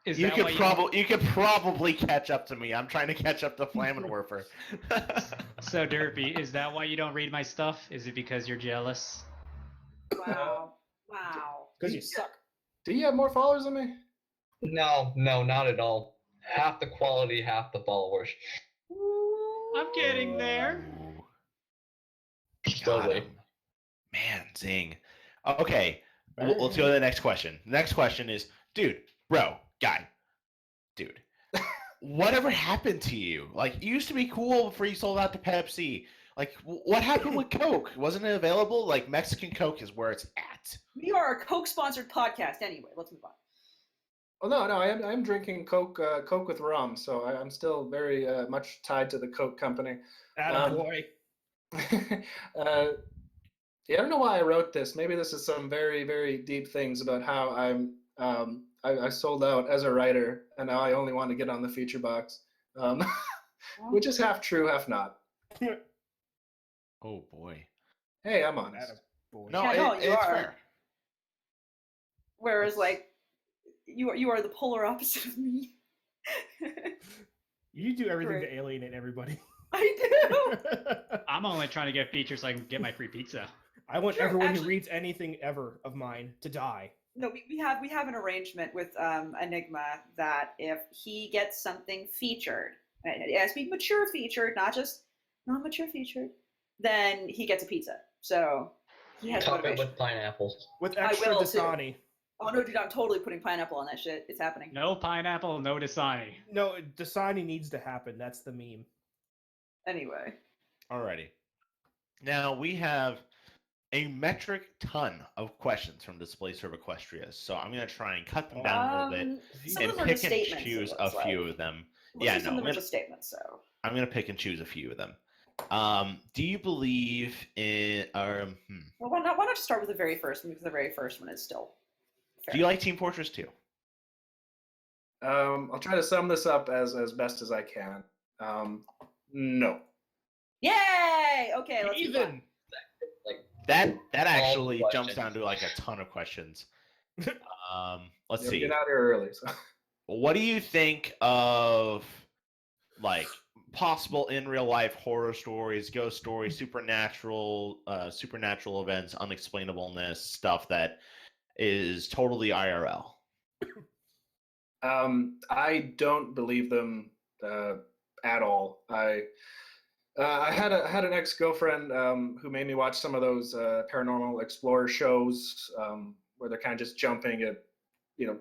is You that could why you could probably catch up to me. I'm trying to catch up to Flammenwerfer. So Derpy, is that why you don't read my stuff? Is it because you're jealous? Wow. Wow. Because you suck. Do you have more followers than me? No, not at all. Half the quality, half the followers. I'm getting there. Got Slowly. him. Man, zing. Okay, let's go to the next question. The next question is, dude, bro, guy, dude, whatever happened to you? Like, you used to be cool before you sold out to Pepsi. Like, what happened with Coke? Wasn't it available? Like, Mexican Coke is where it's at. We are a Coke-sponsored podcast anyway. Let's move on. Oh no, I'm drinking Coke with rum, so I'm still very much tied to the Coke company. Attaboy. Yeah, I don't know why I wrote this. Maybe this is some very, very deep things about how I sold out as a writer, and now I only want to get on the feature box, which is half true, half not. Oh boy. Hey, I'm honest. No, Yeah, no, you it's are. fair. Whereas, like, you are the polar opposite of me. You do everything Right. to alienate everybody. I do. I'm only trying to get features so I can get my free pizza. I want Sure, everyone actually- who reads anything ever of mine to die. No, we have an arrangement with Enigma that if he gets something featured, it has to be mature featured, not just non-mature featured, then he gets a pizza. So he has Top it motivation. with pineapples. With I extra will, too. Dasani. Oh no, dude, I'm totally putting pineapple on that shit. It's happening. No pineapple, no Dasani. No, Dasani needs to happen. That's the meme. Anyway. Alrighty. Now we have a metric ton of questions from Display Serve Equestria, so I'm gonna try and cut them down a little bit Some and of them are pick just and statements. choose it a looks few like. of them. Looks Yeah, like some no, of them are just statements. So. I'm gonna pick and choose a few of them. Do you believe in? Well, why not just start with the very first one, because the very first one is still. Fair. Do you like Team Fortress 2? I'll try to sum this up as best as I can. No. Yay! Okay, let's move on. Even. That actually questions. jumps down to like a ton of questions. Let's Yeah, we see. get out here early. So. What do you think of like possible in real life horror stories, ghost stories, supernatural events, unexplainableness, stuff that is totally IRL? I don't believe them at all. I had an ex-girlfriend who made me watch some of those paranormal explorer shows where they're kind of just jumping at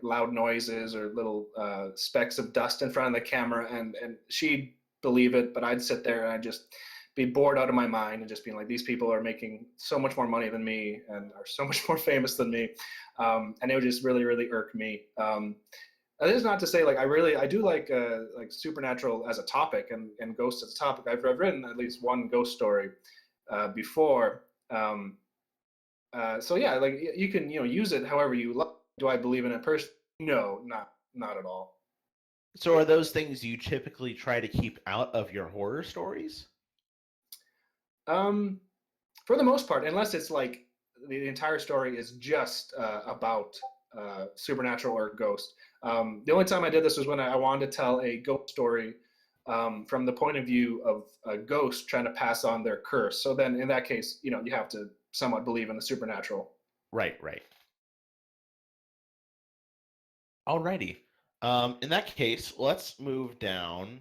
loud noises or little specks of dust in front of the camera, and she'd believe it, but I'd sit there and I'd just be bored out of my mind and just being like, these people are making so much more money than me and are so much more famous than me, and it would just really, really irk me. That is not to say I do like supernatural as a topic and ghosts as a topic. I've written at least one ghost story before. So yeah, like you can use it however you like. Do I believe in it personally? No, not at all. So are those things you typically try to keep out of your horror stories? For the most part, unless it's like the entire story is just about supernatural or ghost. The only time I did this was when I wanted to tell a ghost story from the point of view of a ghost trying to pass on their curse. So then in that case, you have to somewhat believe in the supernatural. Right. Alrighty. In that case, let's move down.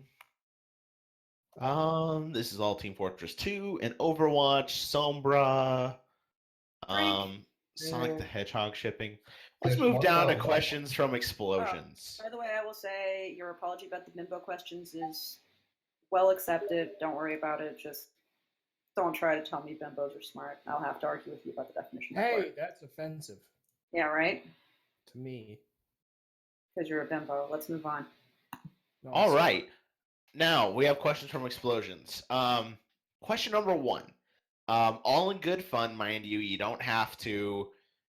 This is all Team Fortress 2 and Overwatch, Sombra. Sonic the Yeah. Hedgehog shipping. Let's There's move one down to more. questions from explosions. By the way, I will say your apology about the bimbo questions is well accepted. Don't worry about it. Just don't try to tell me bimbos are smart. I'll have to argue with you about the definition of Hey, smart. that's offensive Yeah, right? to me. Because you're a bimbo. Let's move on. No, All I'm right. Now we have questions from explosions. Question number 1. All in good fun, mind you. You don't have to,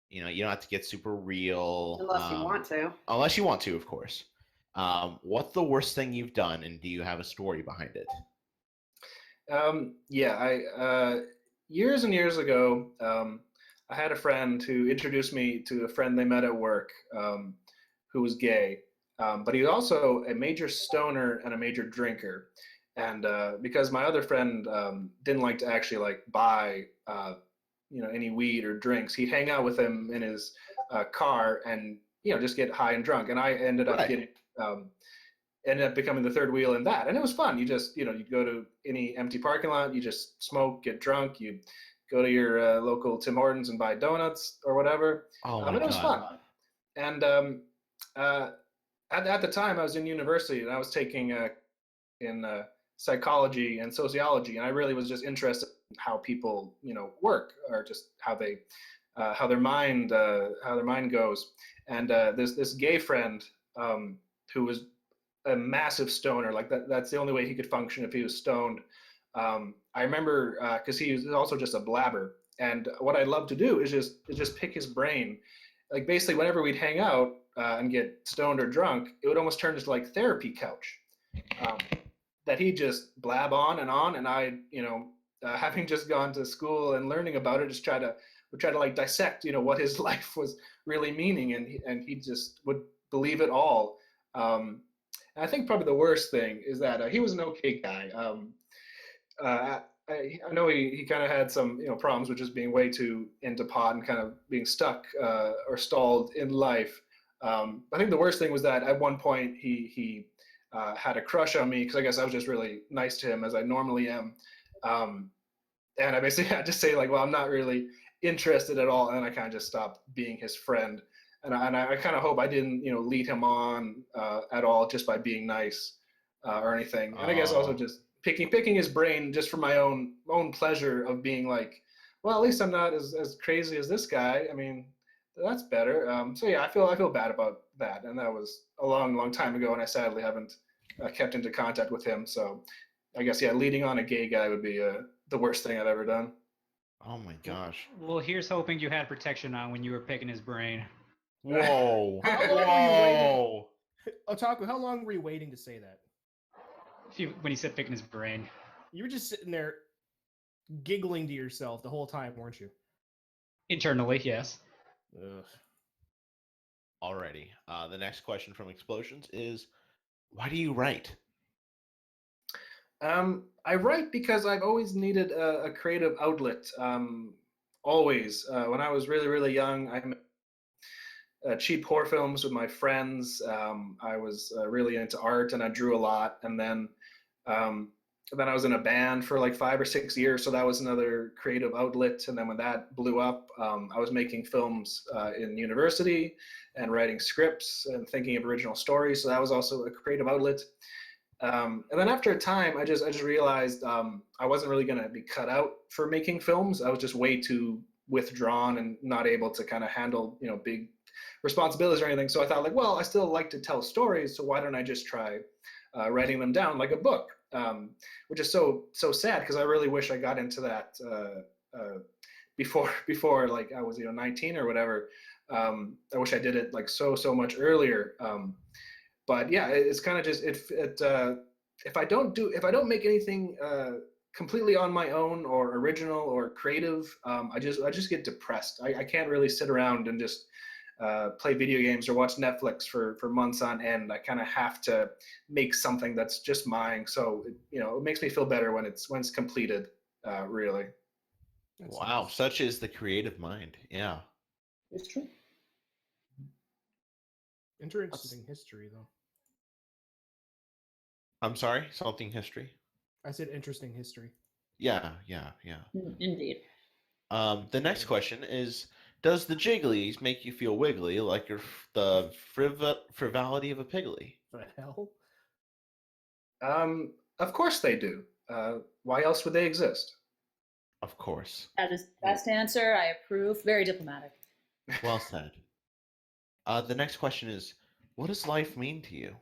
you don't have to get super real. Unless you want to. Unless you want to, of course. What's the worst thing you've done, and do you have a story behind it? Years and years ago, I had a friend who introduced me to a friend they met at work, who was gay, but he was also a major stoner and a major drinker. And because my other friend didn't like to actually buy any weed or drinks, he'd hang out with him in his car and just get high and drunk. And I ended up Right. ended up becoming the third wheel in that, and it was fun. You just you go to any empty parking lot, you just smoke, get drunk, you go to your local Tim Hortons and buy donuts or whatever. Oh my And it was God. fun. And at the time, I was in university and I was taking in psychology and sociology, and I really was just interested in how people work, or just how their mind goes. And this gay friend who was a massive stoner, that's the only way he could function if he was stoned. I remember because he was also just a blabber, and what I love to do is just pick his brain. Like basically, whenever we'd hang out and get stoned or drunk, it would almost turn into therapy couch. That he'd just blab on, and I, having just gone to school and learning about it, would try to dissect, what his life was really meaning, and he just would believe it all. I think probably the worst thing is that he was an okay guy. I know he kind of had some problems with just being way too into pot and kind of being stuck or stalled in life. I think the worst thing was that at one point he had a crush on me, because I guess I was just really nice to him, as I normally am. And I basically had to say well, I'm not really interested at all, and I kind of just stopped being his friend. And I kind of hope I didn't, lead him on at all just by being nice or anything. And I guess also just picking his brain just for my own pleasure of being well, at least I'm not as crazy as this guy. I mean, that's better. So yeah, I feel bad about that. And that was a long time ago, and I sadly haven't kept into contact with him. So I guess leading on a gay guy would be the worst thing I've ever done. Oh my gosh. Well, here's hoping you had protection on when you were picking his brain. Whoa. How long were you waiting? Whoa. Otaku, how long were you waiting to say that? When he said picking his brain. You were just sitting there giggling to yourself the whole time, weren't you? Internally, yes. Ugh. Alrighty. The next question from Explosions is, why do you write? I write because I've always needed a creative outlet. Always. When I was really young, I made cheap horror films with my friends. I was really into art, and I drew a lot. And then I was in a band for 5 or 6 years, so that was another creative outlet. And then when that blew up, I was making films in university and writing scripts and thinking of original stories. So that was also a creative outlet. And then after a time, I just realized I wasn't really going to be cut out for making films. I was just way too withdrawn and not able to kind of handle big responsibilities or anything. So I thought well, I still like to tell stories, so why don't I just try writing them down like a book, which is so sad, because I really wish I got into that before I was 19 or whatever. I wish I did it so much earlier. But yeah, it's kind of just if I don't make anything completely on my own or original or creative, I just get depressed. I can't really sit around and just play video games or watch Netflix for months on end. I kind of have to make something that's just mine. So it makes me feel better when it's completed. Really. That's Wow, nice. such is the creative mind. Yeah. It's true. Interesting history, though. I'm sorry, something history. I said interesting history. Yeah. Indeed. The next question is, Does the jigglies make you feel wiggly like the frivolity of a pigly? The hell? Of course they do. Why else would they exist? Of course. That is the best answer. I approve. Very diplomatic. Well said. The next question is, what does life mean to you?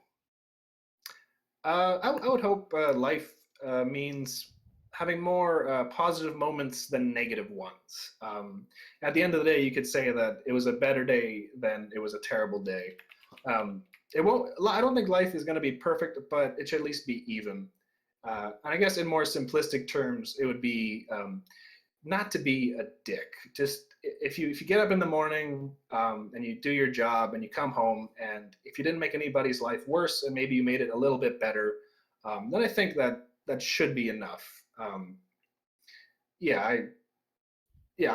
I would hope life means having more positive moments than negative ones. At the end of the day, you could say that it was a better day than it was a terrible day. It won't. I don't think life is going to be perfect, but it should at least be even. And I guess in more simplistic terms, it would be not to be a dick. Just if you get up in the morning and you do your job and you come home, and if you didn't make anybody's life worse and maybe you made it a little bit better, then I think that should be enough.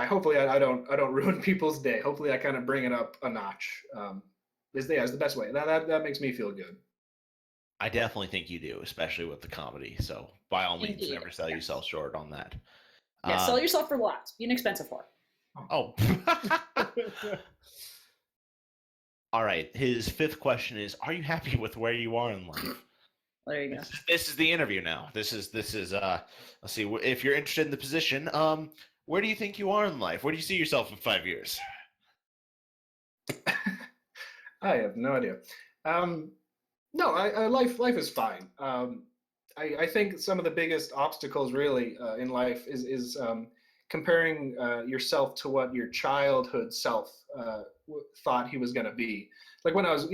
Hopefully I don't ruin people's day. Hopefully I kind of bring it up a notch. Is the best way. That makes me feel good. I definitely think you do, especially with the comedy. So by all means, Indeed. never sell yourself short on that. Yeah, sell yourself for lots. Be an expensive whore. Oh. All right. His fifth question is: are you happy with where you are in life? There you go. This is the interview now. This is let's see, if you're interested in the position, where do you think you are in life? Where do you see yourself in 5 years? I have no idea. No, life is fine. I think some of the biggest obstacles really in life is comparing yourself to what your childhood self thought he was going to be. Like when I was,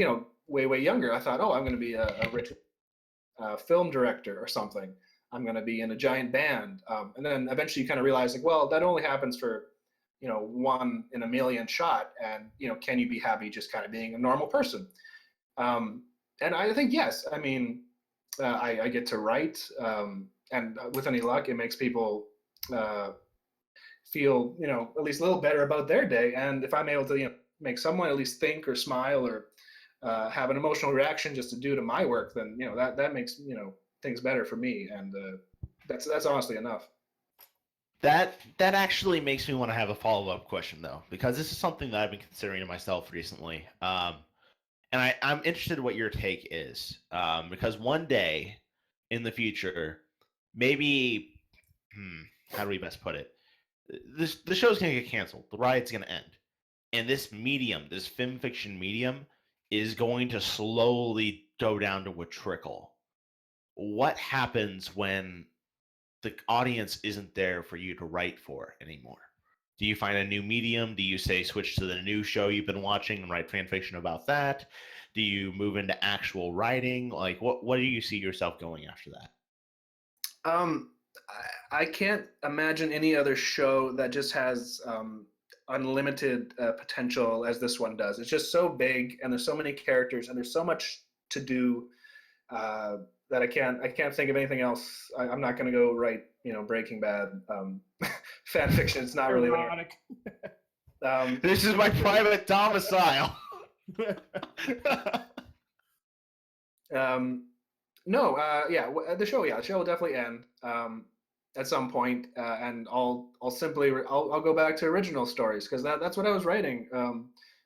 way younger, I thought, oh, I'm going to be a rich film director or something. I'm going to be in a giant band. And then eventually you kind of realize, like, well, that only happens for, 1 in a million shot. And, can you be happy just kind of being a normal person? And I think, yes, I mean, I get to write, and with any luck, it makes people feel, at least a little better about their day. And if I'm able to, make someone at least think or smile or have an emotional reaction just to do to my work, then, that makes, things better for me. And that's honestly enough. That actually makes me want to have a follow-up question, though, because this is something that I've been considering to myself recently. And I'm interested in what your take is, because one day in the future, maybe, how do we best put it? The show's going to get canceled. The riot's going to end. And this medium, this film fiction medium, is going to slowly go down to a trickle. What happens when the audience isn't there for you to write for anymore? Do you find a new medium? Do you say switch to the new show you've been watching and write fan fiction about that? Do you move into actual writing? Like, what do you see yourself going after that? I can't imagine any other show that just has unlimited potential as this one does. It's just so big, and there's so many characters, and there's so much to do that I can't think of anything else. I'm not going to go write, Breaking Bad fan fiction. It's not really there. This is my private domicile. The show will definitely end at some point, and I'll go back to original stories, because that's what I was writing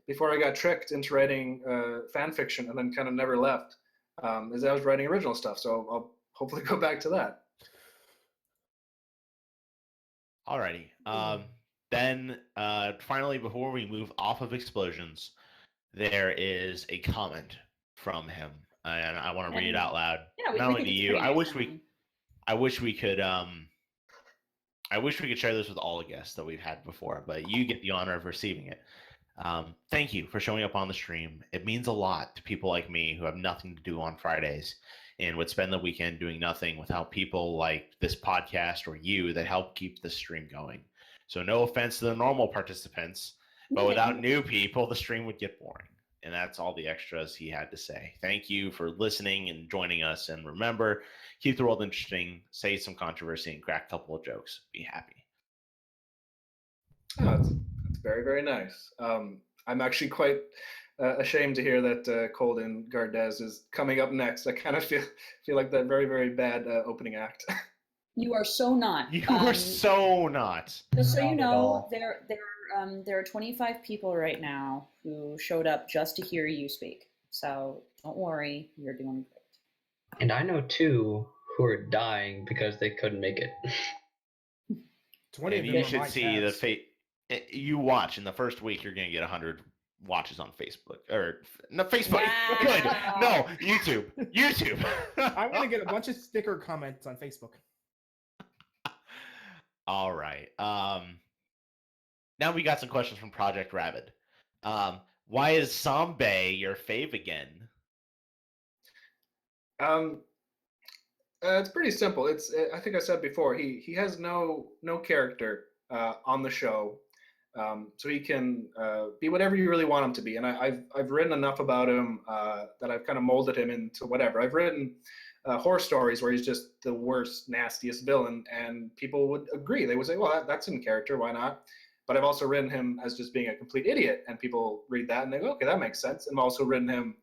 before I got tricked into writing fan fiction and then kind of never left. As I was writing original stuff, so I'll hopefully go back to that. Alrighty. Then finally, before we move off of explosions, there is a comment from him, and I want to read it out loud. Yeah, not only to you. I wish we could share this with all the guests that we've had before, but you get the honor of receiving it. Thank you for showing up on the stream. It means a lot to people like me who have nothing to do on Fridays and would spend the weekend doing nothing without people like this podcast or you that help keep the stream going. So no offense to the normal participants, but without new people, the stream would get boring. And that's all the extras he had to say. Thank you for listening and joining us. And remember, keep the world interesting, say some controversy, and crack a couple of jokes. Be happy. Oh, that's very, very nice. I'm actually quite ashamed to hear that Colden Gardez is coming up next. I kind of feel like that very, very bad opening act. You are so not. You are so not. Just so Not you at know, all. there there are 25 people right now who showed up just to hear you speak. So don't worry, you're doing great. And I know 2 who are dying because they couldn't make it. 20 And of them you are should my see cats. you watch in the first week, you're gonna get 100 watches on Facebook or no Facebook. Wow. Good, no YouTube. YouTube. I'm gonna get a bunch of sticker comments on Facebook. All right. Now we got some questions from Project Rabbit. Why is Sambe your fave again? It's pretty simple. I think I said before, he has no character on the show, so he can be whatever you really want him to be. And I've written enough about him that I've kind of molded him into whatever. I've written horror stories where he's just the worst, nastiest villain, and people would agree. They would say, "Well, that's in character. Why not?" But I've also written him as just being a complete idiot, and people read that and they go, "Okay, that makes sense." And I've also written him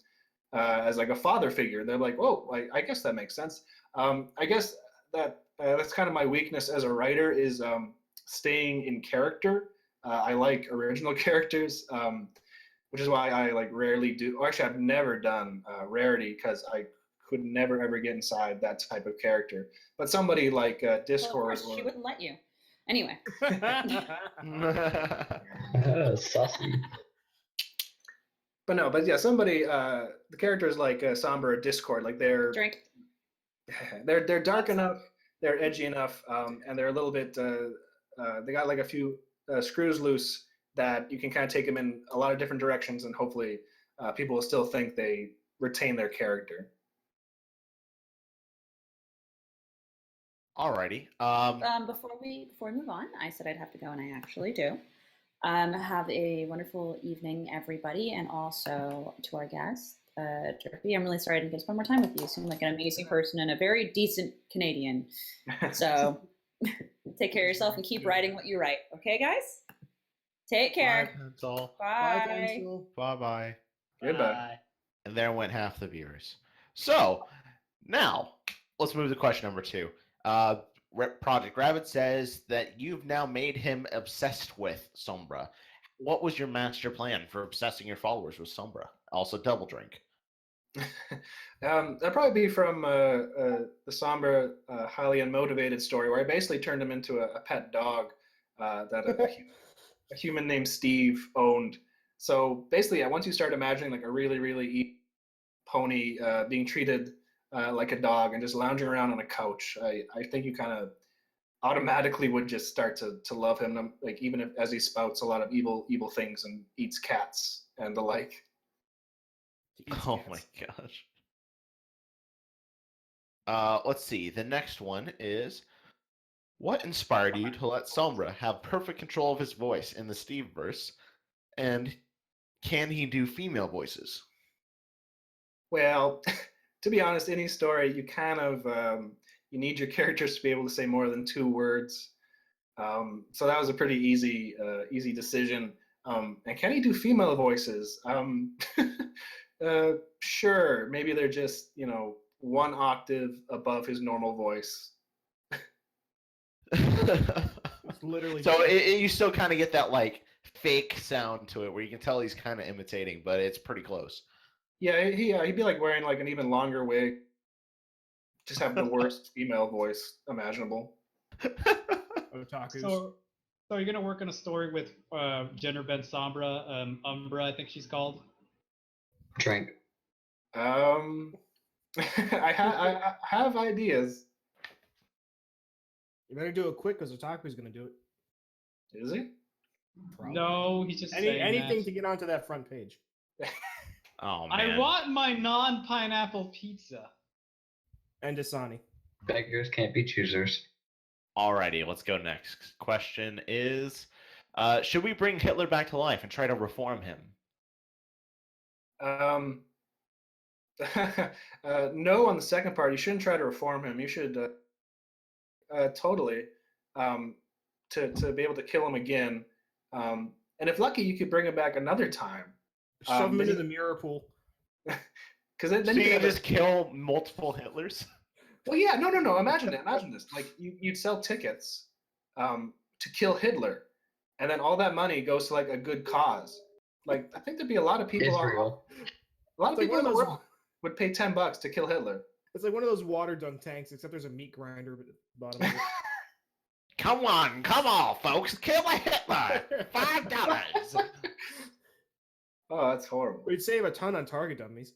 as like a father figure. They're like, "Oh, I guess that makes sense." I guess that's kind of my weakness as a writer is staying in character. I like original characters, which is why I like rarely do. Or actually, I've never done rarity because I could never ever get inside that type of character. But somebody like Discord, Well, of course, she wouldn't let you. Anyway. Sussy. But yeah, somebody the characters like Sombra or Discord, like they're Drink. they're dark enough, they're edgy enough, and they're a little bit they got like a few screws loose that you can kind of take them in a lot of different directions, and hopefully people will still think they retain their character. Alrighty. Before we move on, I said I'd have to go, and I actually do. Have a wonderful evening, everybody, and also to our guest, Derpy. I'm really sorry I didn't get to spend more time with you. You seem like an amazing person and a very decent Canadian. So take care of yourself and keep writing what you write. Okay, guys? Take care. Bye, Pencil. Bye. Pencil. Bye-bye. Goodbye. And there went half the viewers. So now let's move to question number 2. Project Rabbit says that you've now made him obsessed with Sombra. What was your master plan for obsessing your followers with Sombra? Also, double drink. That'd probably be from the Sombra highly unmotivated story, where I basically turned him into a pet dog that a human named Steve owned. So basically, once you start imagining like a really, really evil pony being treated like a dog and just lounging around on a couch, I think you kind of automatically would just start to love him, like even if, as he spouts a lot of evil things and eats cats and the like. Oh my gosh. Let's see. The next one is, what inspired you to let Sombra have perfect control of his voice in the Steve verse? And can he do female voices? Well, to be honest, any story you kind of you need your characters to be able to say more than 2 words. So that was a pretty easy decision. And can he do female voices? Sure, maybe they're just 1 octave above his normal voice. Literally. So you still kind of get that like fake sound to it, where you can tell he's kind of imitating, but it's pretty close. Yeah, he'd be like wearing like an even longer wig. Just have the worst female voice imaginable. Otakus. So you're gonna work on a story with gender bent Sombra, Umbra, I think she's called. Drink. I have ideas. You better do it quick, because Otaku's going to do it. Is he? Probably. No, he's just saying anything that. to get onto that front page. Oh man. I want my non-pineapple pizza. And Dasani. Beggars can't be choosers. Alrighty, let's go next. Question is, should we bring Hitler back to life and try to reform him? No, on the second part, you shouldn't try to reform him. You should totally to be able to kill him again. And if lucky, you could bring him back another time. Shove him into the mirror pool. Because then So you you have just kill multiple Hitlers? Well, yeah, no. Imagine this. Like you'd sell tickets to kill Hitler, and then all that money goes to like a good cause. Like I think there'd be a lot of people. Israel. A lot of It's like people in one the of those- world would pay $10 to kill Hitler. It's like one of those water dunk tanks, except there's a meat grinder at the bottom of it. Come on, folks, kill a Hitler. $5. Oh, that's horrible. We'd save a ton on target dummies.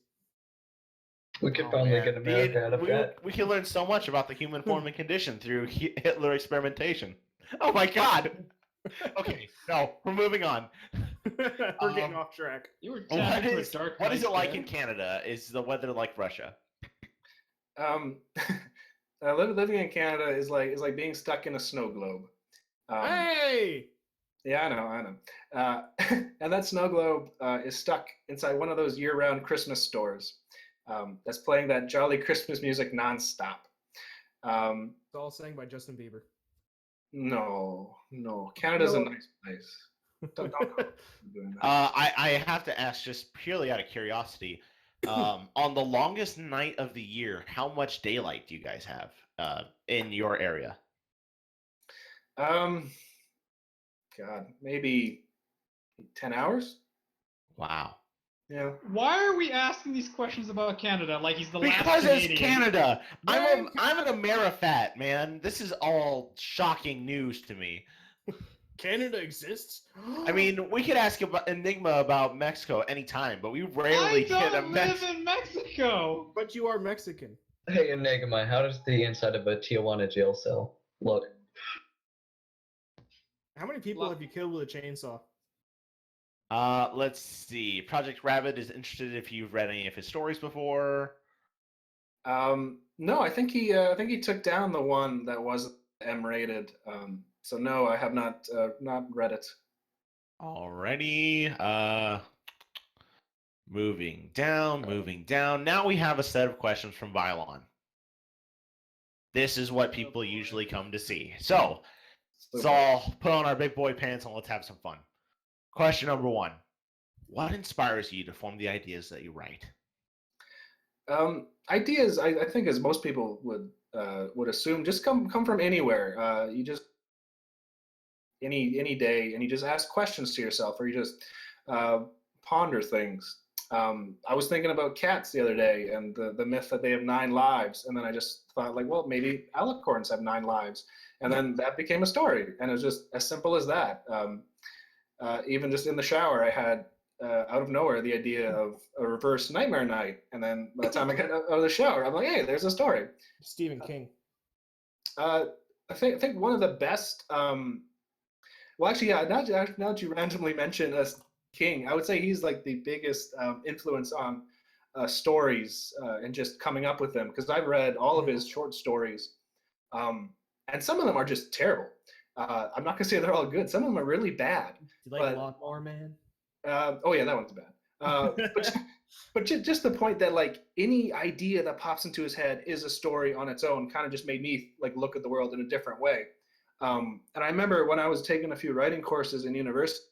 We could Oh, probably man. get America out of that. We can learn so much about the human form and condition through Hitler experimentation. Oh my God. Okay, no, we're moving on. We're getting off track. You were What tapped into a is dark what is place it like there. in Canada? Is the weather like Russia? Living in Canada is like being stuck in a snow globe. Hey! Yeah, I know. And that snow globe is stuck inside one of those year-round Christmas stores that's playing that jolly Christmas music nonstop. It's all sang by Justin Bieber. No, Canada's a No. nice place. Don't go doing that. I have to ask, just purely out of curiosity, on the longest night of the year, how much daylight do you guys have in your area? God, maybe 10 hours. Wow. Yeah. Why are we asking these questions about Canada like he's the last Because Canadian? it's Canada. Man, I'm an Amerifat, man. This is all shocking news to me. Canada exists? I mean, we could ask about Enigma about Mexico anytime, but we rarely I get a don't live in Mexico. But you are Mexican. Hey, Enigma, how does the inside of a Tijuana jail cell look? How many people have you killed with a chainsaw? Let's see. Project Rabbit is interested if you've read any of his stories before. No, I think he took down the one that wasn't M-rated. So no, I have not read it. Alrighty. Moving down. Now we have a set of questions from Vylon. This is what people usually come to see. So let's all put on our big boy pants and let's have some fun. Question number 1. What inspires you to form the ideas that you write? Ideas, I think, as most people would assume, just come from anywhere. You just any day, and you just ask questions to yourself, or you just ponder things. I was thinking about cats the other day and the myth that they have 9 lives, and then I just thought, like, well, maybe alicorns have 9 lives, and then that became a story, and it was just as simple as that. Even just in the shower, I had out of nowhere the idea of a reverse nightmare night, and then by the time I got out of the shower, I'm like, hey, there's a story. Stephen King. I think one of the best. Well, actually, yeah. Now that you randomly mention King, I would say he's like the biggest influence on stories and just coming up with them, because I've read all of his short stories, and some of them are just terrible. I'm not gonna say they're all good. Some of them are really bad. You like Lawnmower Man? Oh yeah, that one's bad. But just the point that, like, any idea that pops into his head is a story on its own kind of just made me, like, look at the world in a different way. And I remember when I was taking a few writing courses in university,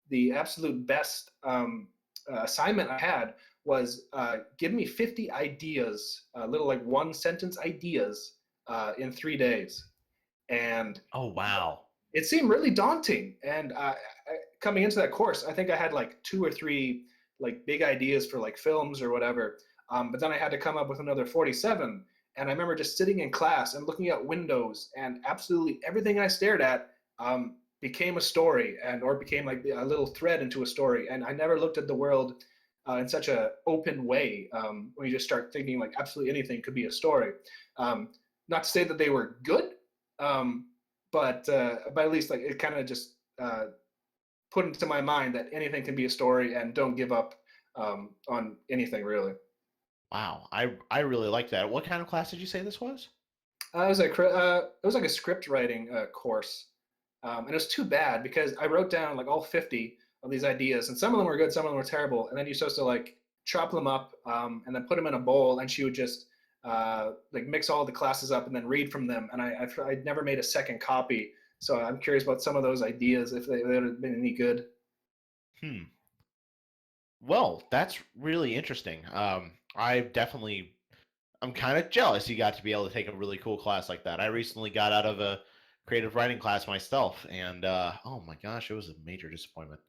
the absolute best assignment I had was give me 50 ideas, little like 1-sentence ideas in 3 days. And Oh, wow. it seemed really daunting. And coming into that course, I think I had like 2 or 3 like big ideas for like films or whatever. But then I had to come up with another 47. And I remember just sitting in class and looking out windows, and absolutely everything I stared at became a story, or became like a little thread into a story. And I never looked at the world in such an open way, when you just start thinking like absolutely anything could be a story. Not to say that they were good, but at least like it kind of just put into my mind that anything can be a story, and don't give up on anything really. Wow. I really like that. What kind of class did you say this was? It was like a script writing course, and it was too bad because I wrote down like all 50 of these ideas, and some of them were good, some of them were terrible, and then you're supposed to like chop them up and then put them in a bowl, and she would just like mix all the classes up and then read from them. And I'd never made a second copy, so I'm curious about some of those ideas, if they would have been any good. Well, that's really interesting. I'm kind of jealous you got to be able to take a really cool class like that. I recently got out of a creative writing class myself, and oh my gosh, it was a major disappointment.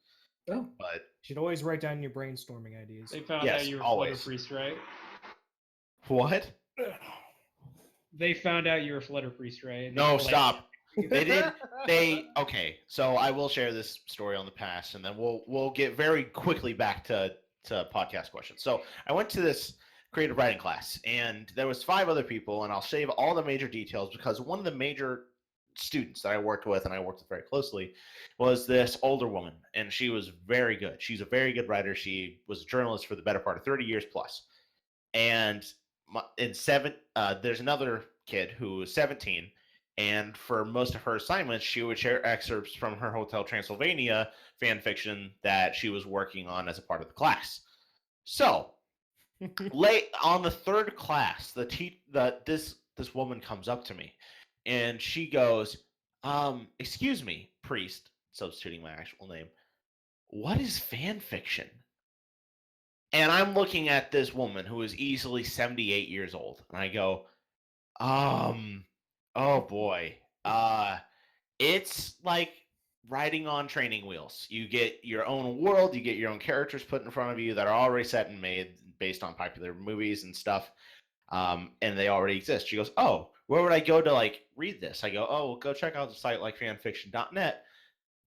Oh. But You should always write down your brainstorming ideas. They found Yes, out you were always. Flutter Priest, right? what? They found out you were Flutter Priest, right? And they No, blamed stop. you. They did. They okay. So I will share this story on the past, and then we'll get very quickly back to podcast questions. So I went to this creative writing class, and there was 5 other people, and I'll save all the major details because one of the major students that I worked with, and I worked with very closely, was this older woman, and she was very good. She's a very good writer. She was a journalist for the better part of 30 years plus. And there's another kid who was 17, and for most of her assignments, she would share excerpts from her Hotel Transylvania fan fiction that she was working on as a part of the class. So late on the 3rd class, this woman comes up to me, and she goes, "Excuse me, priest," substituting my actual name. "What is fan fiction?" And I'm looking at this woman who is easily 78 years old, and I go, oh boy, it's like riding on training wheels. You get your own world, you get your own characters put in front of you that are already set and made based on popular movies and stuff, and they already exist. She goes, "Oh, where would I go to like read this?" I go, "Oh, well, go check out the site like fanfiction.net,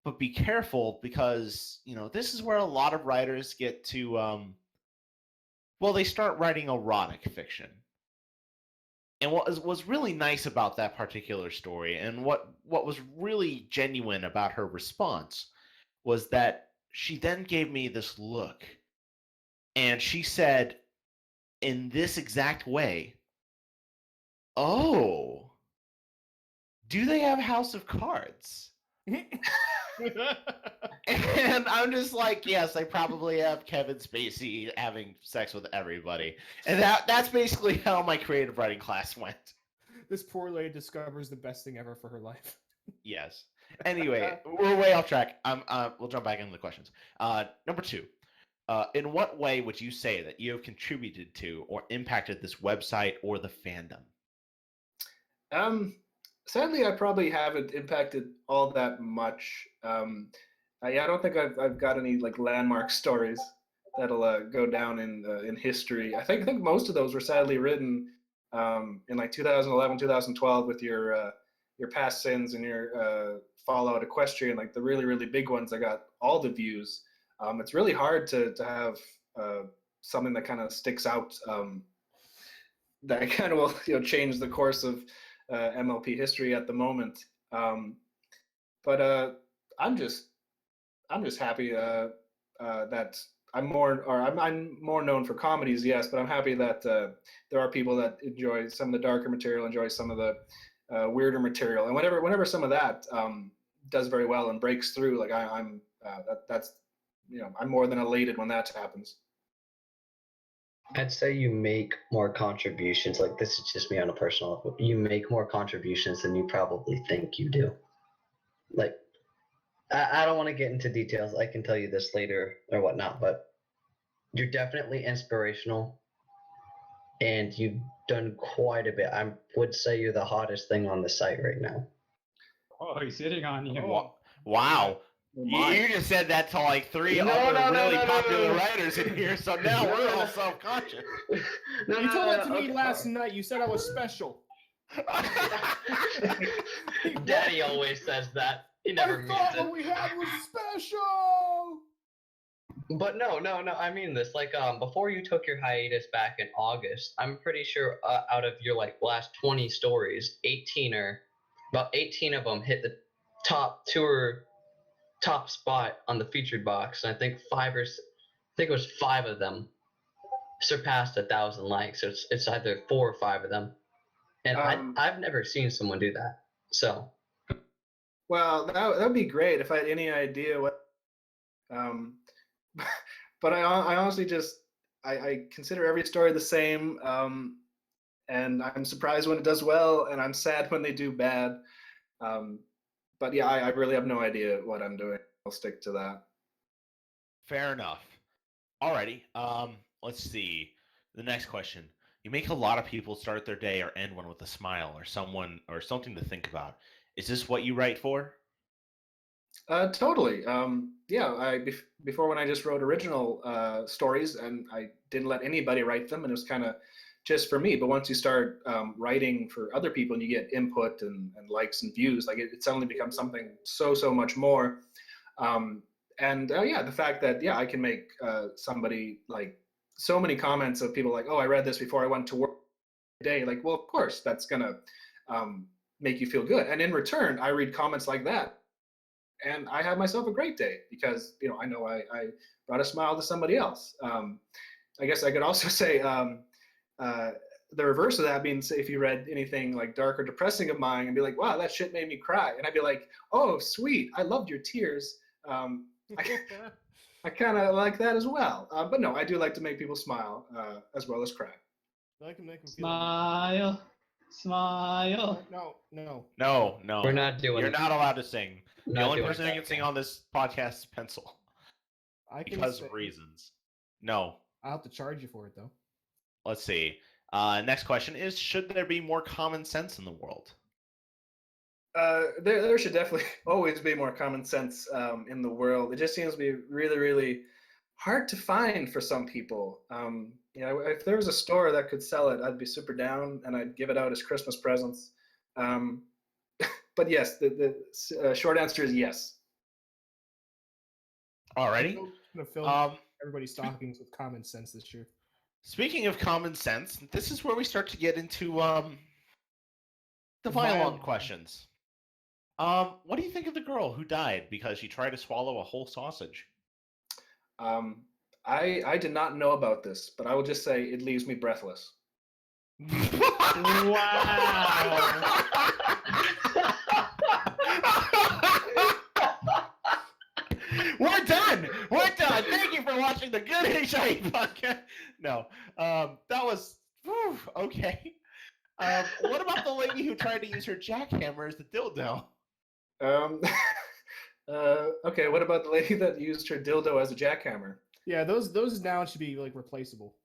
but be careful because this is where a lot of writers get to well, they start writing erotic fiction." And what was really nice about that particular story, and what was really genuine about her response, was that she then gave me this look, and she said, in this exact way, "Oh, do they have House of Cards?" And I'm just like, yes, they probably have Kevin Spacey having sex with everybody. And that's basically how my creative writing class went. This poor lady discovers the best thing ever for her life. Yes. Anyway, we're way off track. We'll jump back into the questions. Number 2. In what way would you say that you have contributed to or impacted this website or the fandom? Sadly, I probably haven't impacted all that much. I don't think I've got any like landmark stories that'll go down in history. I think most of those were sadly written in like 2011, 2012 with your past sins and your Fallout Equestrian, like the really big ones that got all the views. It's really hard to have something that kind of sticks out that kind of will change the course of MLP history at the moment. But I'm just happy that I'm more known for comedies, yes, but I'm happy that there are people that enjoy some of the darker material, enjoy some of the weirder material, and whenever some of that does very well and breaks through, like that's I'm more than elated when that happens. I'd say you make more contributions. Like, this is just me on a personal level. You make more contributions than you probably think you do. Like, I don't want to get into details. I can tell you this later or whatnot, but you're definitely inspirational, and you've done quite a bit. I would say you're the hottest thing on the site right now. Oh, he's hitting on you. Wow. You just said that to like 3 other really popular writers in here, so now we're all self-conscious. You told that to me last night. You said I was special. Daddy always says that. He never means it. What we had was special. But no, I mean this. Like, before you took your hiatus back in August, I'm pretty sure out of your like last 20 stories, about 18 of them hit the top spot on the featured box, and I think it was 5 of them surpassed 1,000 likes. So it's either 4 or 5 of them, and I've never seen someone do that. So, well, that would be great if I had any idea what. But I honestly just I consider every story the same, and I'm surprised when it does well, and I'm sad when they do bad. But yeah, I really have no idea what I'm doing. I'll stick to that. Fair enough. Alrighty. Let's see. The next question. You make a lot of people start their day or end one with a smile or something to think about. Is this what you write for? Totally. Yeah, before when I just wrote original stories and I didn't let anybody write them and it was kind of just for me. But once you start writing for other people and you get input and likes and views, like it suddenly becomes something so much more. Yeah, the fact that I can make somebody like so many comments of people like, oh, I read this before I went to work today. Like, well, of course that's gonna make you feel good. And in return, I read comments like that and I have myself a great day because I know I brought a smile to somebody else. I guess I could also say the reverse of that being, say, if you read anything like dark or depressing of mine and be like, wow, that shit made me cry, and I'd be like, oh, sweet, I loved your tears. I kind of like that as well. But no, I do like to make people smile as well as cry. I can make them Smile, smile. No. We're not doing You're it. not allowed to sing. The Not only doing person who can sing on this podcast is Pencil I can because say, of reasons. No. I'll have to charge you for it though. Let's see. Next question is: should there be more common sense in the world? There should definitely always be more common sense in the world. It just seems to be really hard to find for some people. If there was a store that could sell it, I'd be super down and I'd give it out as Christmas presents. But yes, the short answer is yes. Alrighty. I'm gonna fill everybody's stockings with common sense this year. Speaking of common sense, this is where we start to get into the violent questions. What do you think of the girl who died because she tried to swallow a whole sausage? I did not know about this, but I will just say it leaves me breathless. Wow. We're done. We're done. Thank you for watching the Good HIE podcast. No, that was okay. What about the lady who tried to use her jackhammer as the dildo? Okay, what about the lady that used her dildo as a jackhammer? Yeah, those nouns should be like replaceable.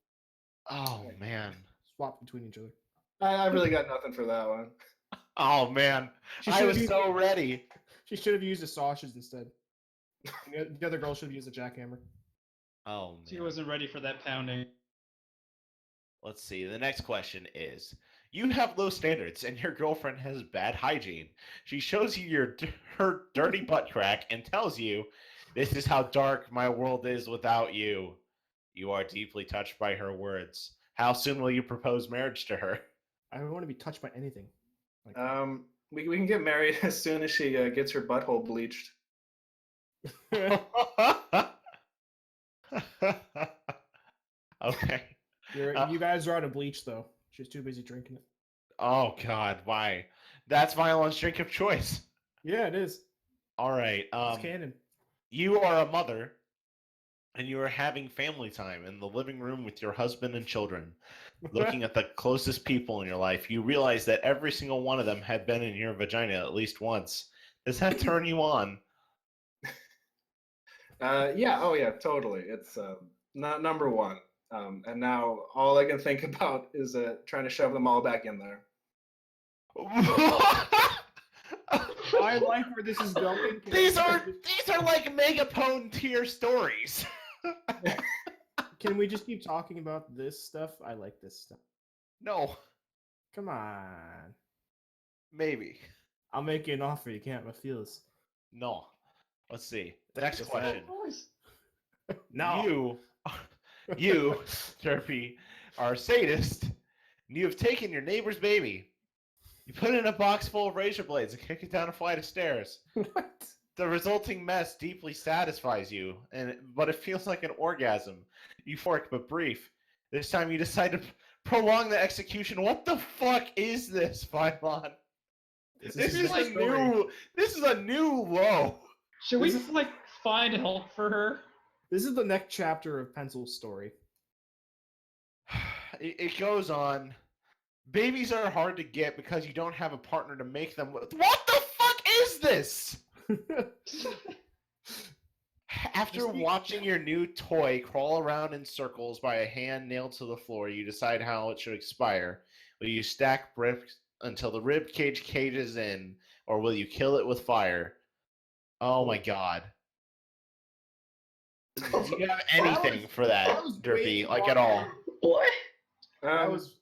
Oh man. Swap between each other. I really got nothing for that one. Oh man. I was so ready. She should have used a sausage instead. The other girl should have used a jackhammer. Oh man. She wasn't ready for that pounding. Let's see. The next question is: you have low standards and your girlfriend has bad hygiene. She shows you her dirty butt crack and tells you, "This is how dark my world is without you." You are deeply touched by her words. How soon will you propose marriage to her? I don't want to be touched by anything. We can get married as soon as she gets her butthole bleached. Okay. You guys are out of bleach though. She's too busy drinking it. Oh God, why? That's Violin's drink of choice. Yeah, it is. All right. It's canon. You are a mother, and you are having family time in the living room with your husband and children, looking at the closest people in your life. You realize that every single one of them had been in your vagina at least once. Does that turn you on? Yeah. Oh yeah. Totally. It's not number one. And now all I can think about is trying to shove them all back in there. I like where this is going. These are like Megapone tier stories. Can we just keep talking about this stuff? I like this stuff. No. Come on. Maybe. I'll make you an offer. You can't refuse. No. Let's see. The next question. No. You, Derpy, are a sadist. And you have taken your neighbor's baby. You put it in a box full of razor blades and kick it down a flight of stairs. What? The resulting mess deeply satisfies you, but it feels like an orgasm. Euphoric but brief. This time you decide to prolong the execution. What the fuck is this, Phylon? This is a new low. Should we find help for her? This is the next chapter of Pencil's story. It goes on. Babies are hard to get because you don't have a partner to make them with. What the fuck is this? After watching your new toy crawl around in circles by a hand nailed to the floor, you decide how it should expire. Will you stack bricks until the rib cage cages in, or will you kill it with fire? Oh my god. Do you have anything for that, was way Derpy? too Like long. at all? What? That was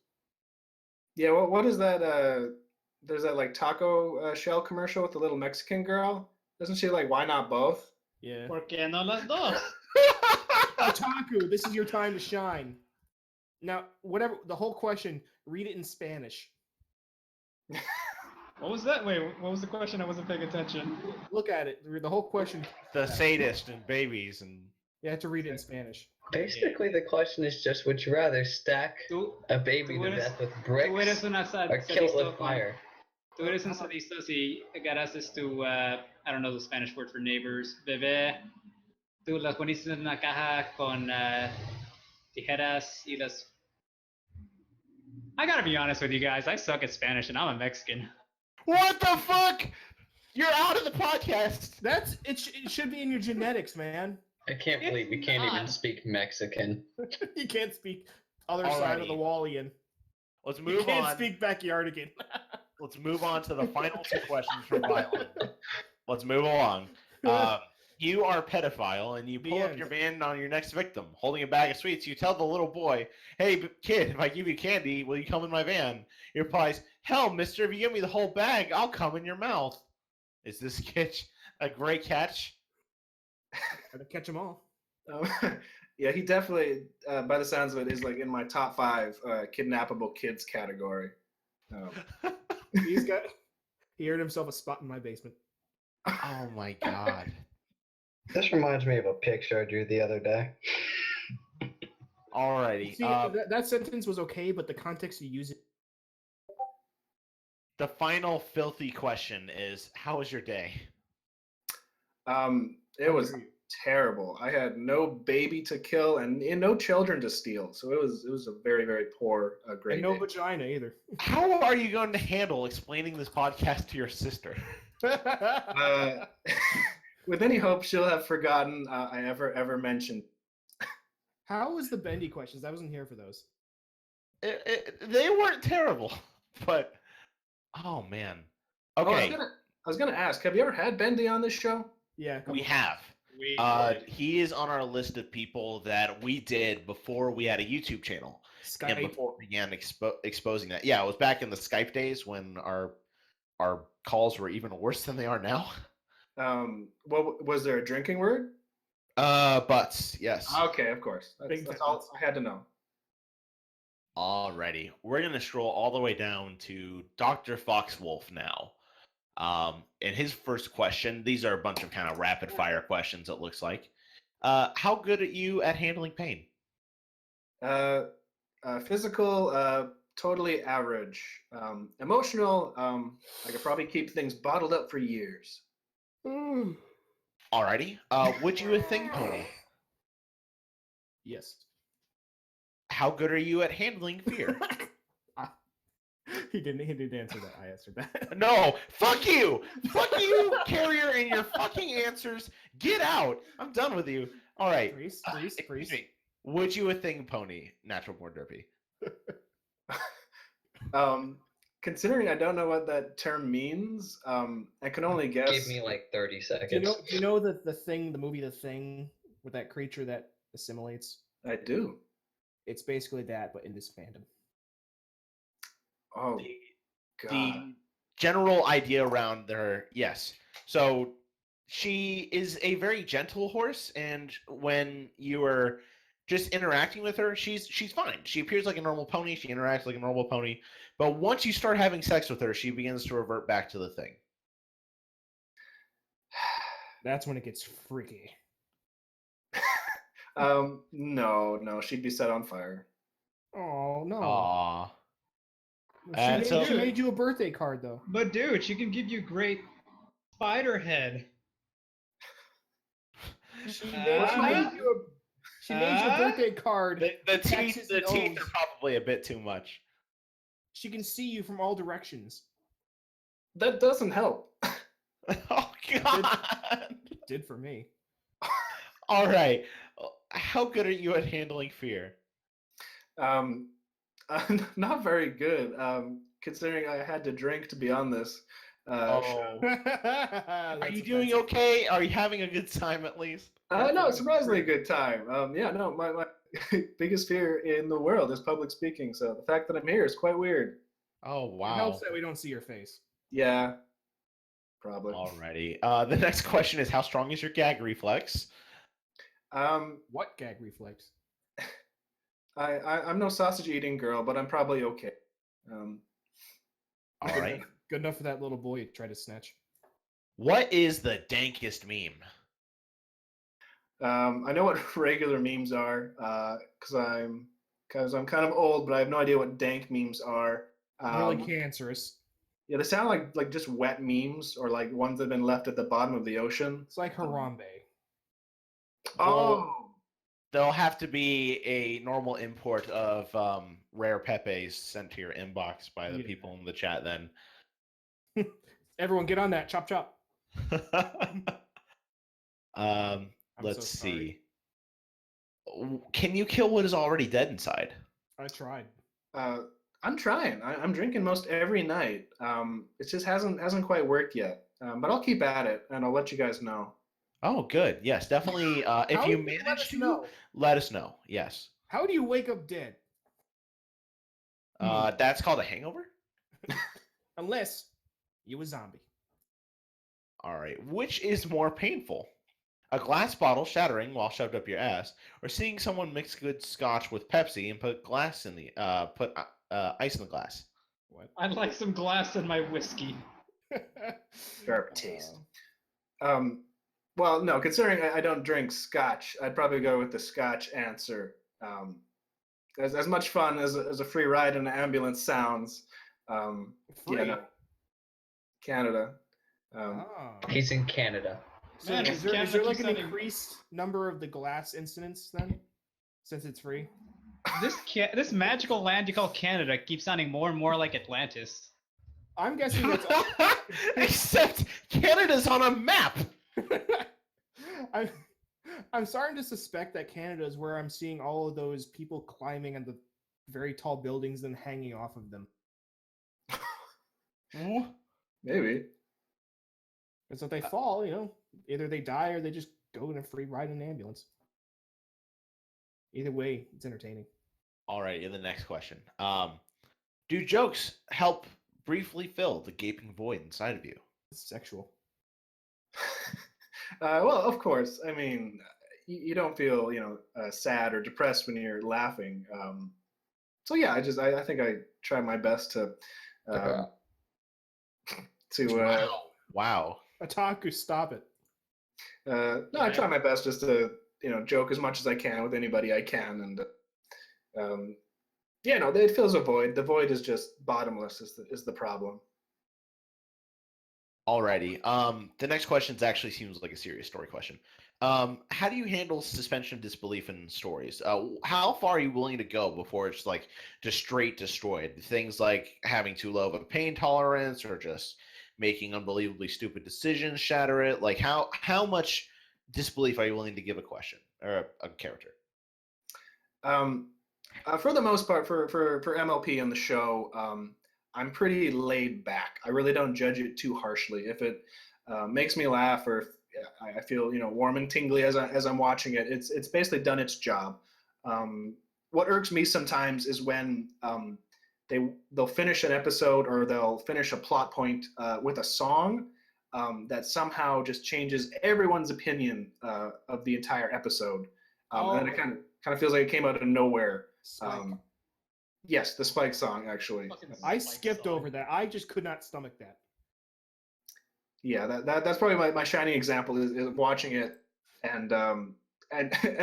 Yeah, what is that? There's that like taco shell commercial with the little Mexican girl. Doesn't she like why not both? yeah. ¿Por qué no las dos? Otaku, this is your time to shine. Now, whatever the whole question, read it in Spanish. What was that? Wait, what was the question? I wasn't paying attention. Look at it. The whole question. The sadist and babies and You have to read it in Spanish. Basically, the question is just: would you rather stack Tú, a baby tú to eres- death with tú bricks eres una or kill it sadista with fire? Tú eres un sadista si agarraste tu, I don't know the Spanish word for neighbors, bebé. Tú las poniste en una caja con tijeras y las... I gotta be honest with you guys, I suck at Spanish and I'm a Mexican. what the fuck? You're out of the podcast. That's it. It should be in your genetics, man. I can't It's believe you can't even not. speak Mexican. You can't speak other side of the Alrighty. Wallian. Let's You move can't on. speak backyardigan. Let's move on to the final two questions from Violet. Let's move along. You are a pedophile, and you The pull up end. your van on your next victim, holding a bag of sweets. You tell the little boy, "Hey, kid, if I give you candy, will you come in my van?" He replies, "Hell, mister, if you give me the whole bag, I'll come in your mouth." Is this catch a great catch? Gotta catch them all. Yeah, he definitely, by the sounds of it, is like in my top 5 kidnappable kids category. He's got. He earned himself a spot in my basement. Oh my god. This reminds me of a picture I drew the other day. Alrighty. See, that sentence was okay, but the context you use it. The final filthy question is, how was your day? It was terrible. I had no baby to kill and no children to steal, so it was a very, very poor grade. And no vagina either. How are you going to handle explaining this podcast to your sister? With any hope she'll have forgotten I ever mentioned. How was the bendy questions? I wasn't here for those. They weren't terrible, but oh man. Oh, Okay, I was gonna ask, have you ever had Bendy on this show? Yeah, a couple we have. We He is on our list of people that we did before we had a YouTube channel and Skype. before we began exposing that. Yeah, it was back in the Skype days when our calls were even worse than they are now. What was there a drinking word? Butts, yes. Okay, of course. That's all I had to know. Alrighty, we're gonna stroll all the way down to Dr. Foxwolf now. And his first question, these are a bunch of kind of rapid fire questions, it looks like. How good are you at handling pain? Physical, totally average. Emotional, I could probably keep things bottled up for years. Alrighty. Would you a thing pony? Yes. How good are you at handling fear? He didn't answer that. I answered that. No, fuck you! Fuck you, carrier, and your fucking answers. Get out! I'm done with you. All right. Excuse me. Would you a thing pony, NaturalBornDerpy? Considering I don't know what that term means, I can only guess. Give me like 30 seconds. Do you know the movie The Thing, with that creature that assimilates? I do. It's basically that, but in this fandom. Oh, God. The general idea around her, yes. So she is a very gentle horse, and when you are just interacting with her, she's fine. She appears like a normal pony. She interacts like a normal pony. But once you start having sex with her, she begins to revert back to the thing. That's when it gets freaky. No, she'd be set on fire. Oh no. Aww. She made you a birthday card though. But dude, she can give you great spider head. She made you a birthday card. The teeth are probably a bit too much. She can see you from all directions. That doesn't help. Oh God! Did for me. All right. How good are you at handling fear? Not very good. Considering I had to drink to be on this. Oh. Are That's you doing offensive. okay? Are you having a good time at least? No, surprisingly good time. Yeah, no, my biggest fear in the world is public speaking. So the fact that I'm here is quite weird. Oh, It helps wow. that we don't see your face. Yeah, probably. Alrighty. The next question is, how strong is your gag reflex? What gag reflex? I'm no sausage eating girl, but I'm probably okay. All Good right. enough- Good enough for that little boy to try to snatch. What is the dankest meme? I know what regular memes are, because I'm kind of old, but I have no idea what dank memes are. Really cancerous. Yeah, they sound like just wet memes or like ones that have been left at the bottom of the ocean. It's like Harambe. Oh, There'll have to be a normal import of rare Pepes sent to your inbox by the Yeah. people in the chat then. Everyone get on that. Chop chop. Let's so sorry. see. Can you kill what is already dead inside? I tried. I'm trying. I'm drinking most every night. It just hasn't quite worked yet. But I'll keep at it, and I'll let you guys know. Oh, good. Yes, definitely. If How you do let manage us to, know? let us know. Yes. How do you wake up dead? That's called a hangover? Unless you a zombie. All right. Which is more painful? A glass bottle shattering while shoved up your ass, or seeing someone mix good scotch with Pepsi and put ice in the glass? What? I'd like some glass in my whiskey. Sharp taste. Well, no, considering I don't drink scotch, I'd probably go with the scotch answer. As much fun as a free ride in an ambulance sounds. Free? Yeah, no. Canada. He's in Canada. So Man, is Canada there like keeps an sending- increased number of the glass incidents then? Since it's free? This magical land you call Canada keeps sounding more and more like Atlantis. I'm guessing that's Except Canada's on a map. I'm starting to suspect that Canada is where I'm seeing all of those people climbing on the very tall buildings and hanging off of them. Maybe. Because if they fall, either they die or they just go in a free ride in an ambulance. Either way, it's entertaining. All right, in the next question. Do jokes help briefly fill the gaping void inside of you? It's sexual. Well, of course. I mean, you don't feel sad or depressed when you're laughing. So yeah, I think I try my best to Wow. Otaku, stop it. No, I try my best just to joke as much as I can with anybody I can, and it fills a void. The void is just bottomless. Is the problem. Alrighty. The next question actually seems like a serious story question. How do you handle suspension of disbelief in stories? How far are you willing to go before it's like just straight destroyed? Things like having too low of a pain tolerance, or just making unbelievably stupid decisions shatter it? Like how much disbelief are you willing to give a question or a character? For the most part, for MLP on the show, I'm pretty laid back. I really don't judge it too harshly. If it makes me laugh, or if I feel warm and tingly as I'm watching it, it's basically done its job. What irks me sometimes is when they'll finish an episode or they'll finish a plot point with a song that somehow just changes everyone's opinion of the entire episode, and then it kind of feels like it came out of nowhere. Yes, the Spike song, actually. I skipped over that. I just could not stomach that. Yeah, that's probably my shining example is watching it and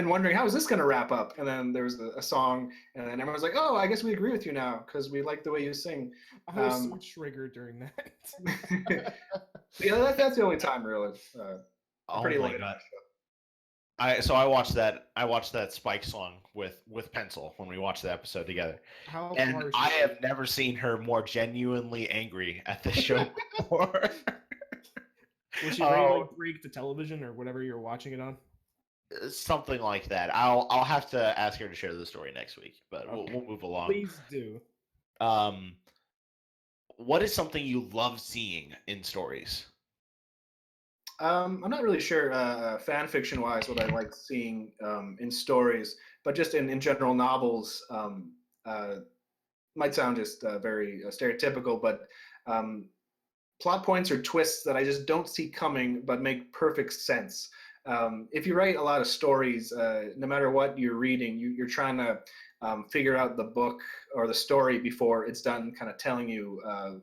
wondering how is this going to wrap up, and then there's a song, and then everyone's like, oh, I guess we agree with you now because we like the way you sing. I was so triggered during that. Yeah, that's the only time really. Oh pretty my late God. on the show. I watched that Spike song with Pencil when we watched the episode together. How And far is I she? have never seen her more genuinely angry at this show before. Was she ready to like break the television or whatever you're watching it on? Something like that. I'll have to ask her to share the story next week, but we'll move along. Please do. what is something you love seeing in stories? I'm not really sure fan fiction wise what I like seeing in stories, but just in general novels. Might sound just very stereotypical, but plot points or twists that I just don't see coming but make perfect sense. If you write a lot of stories, no matter what you're reading, you're trying to figure out the book or the story before it's done kind of telling you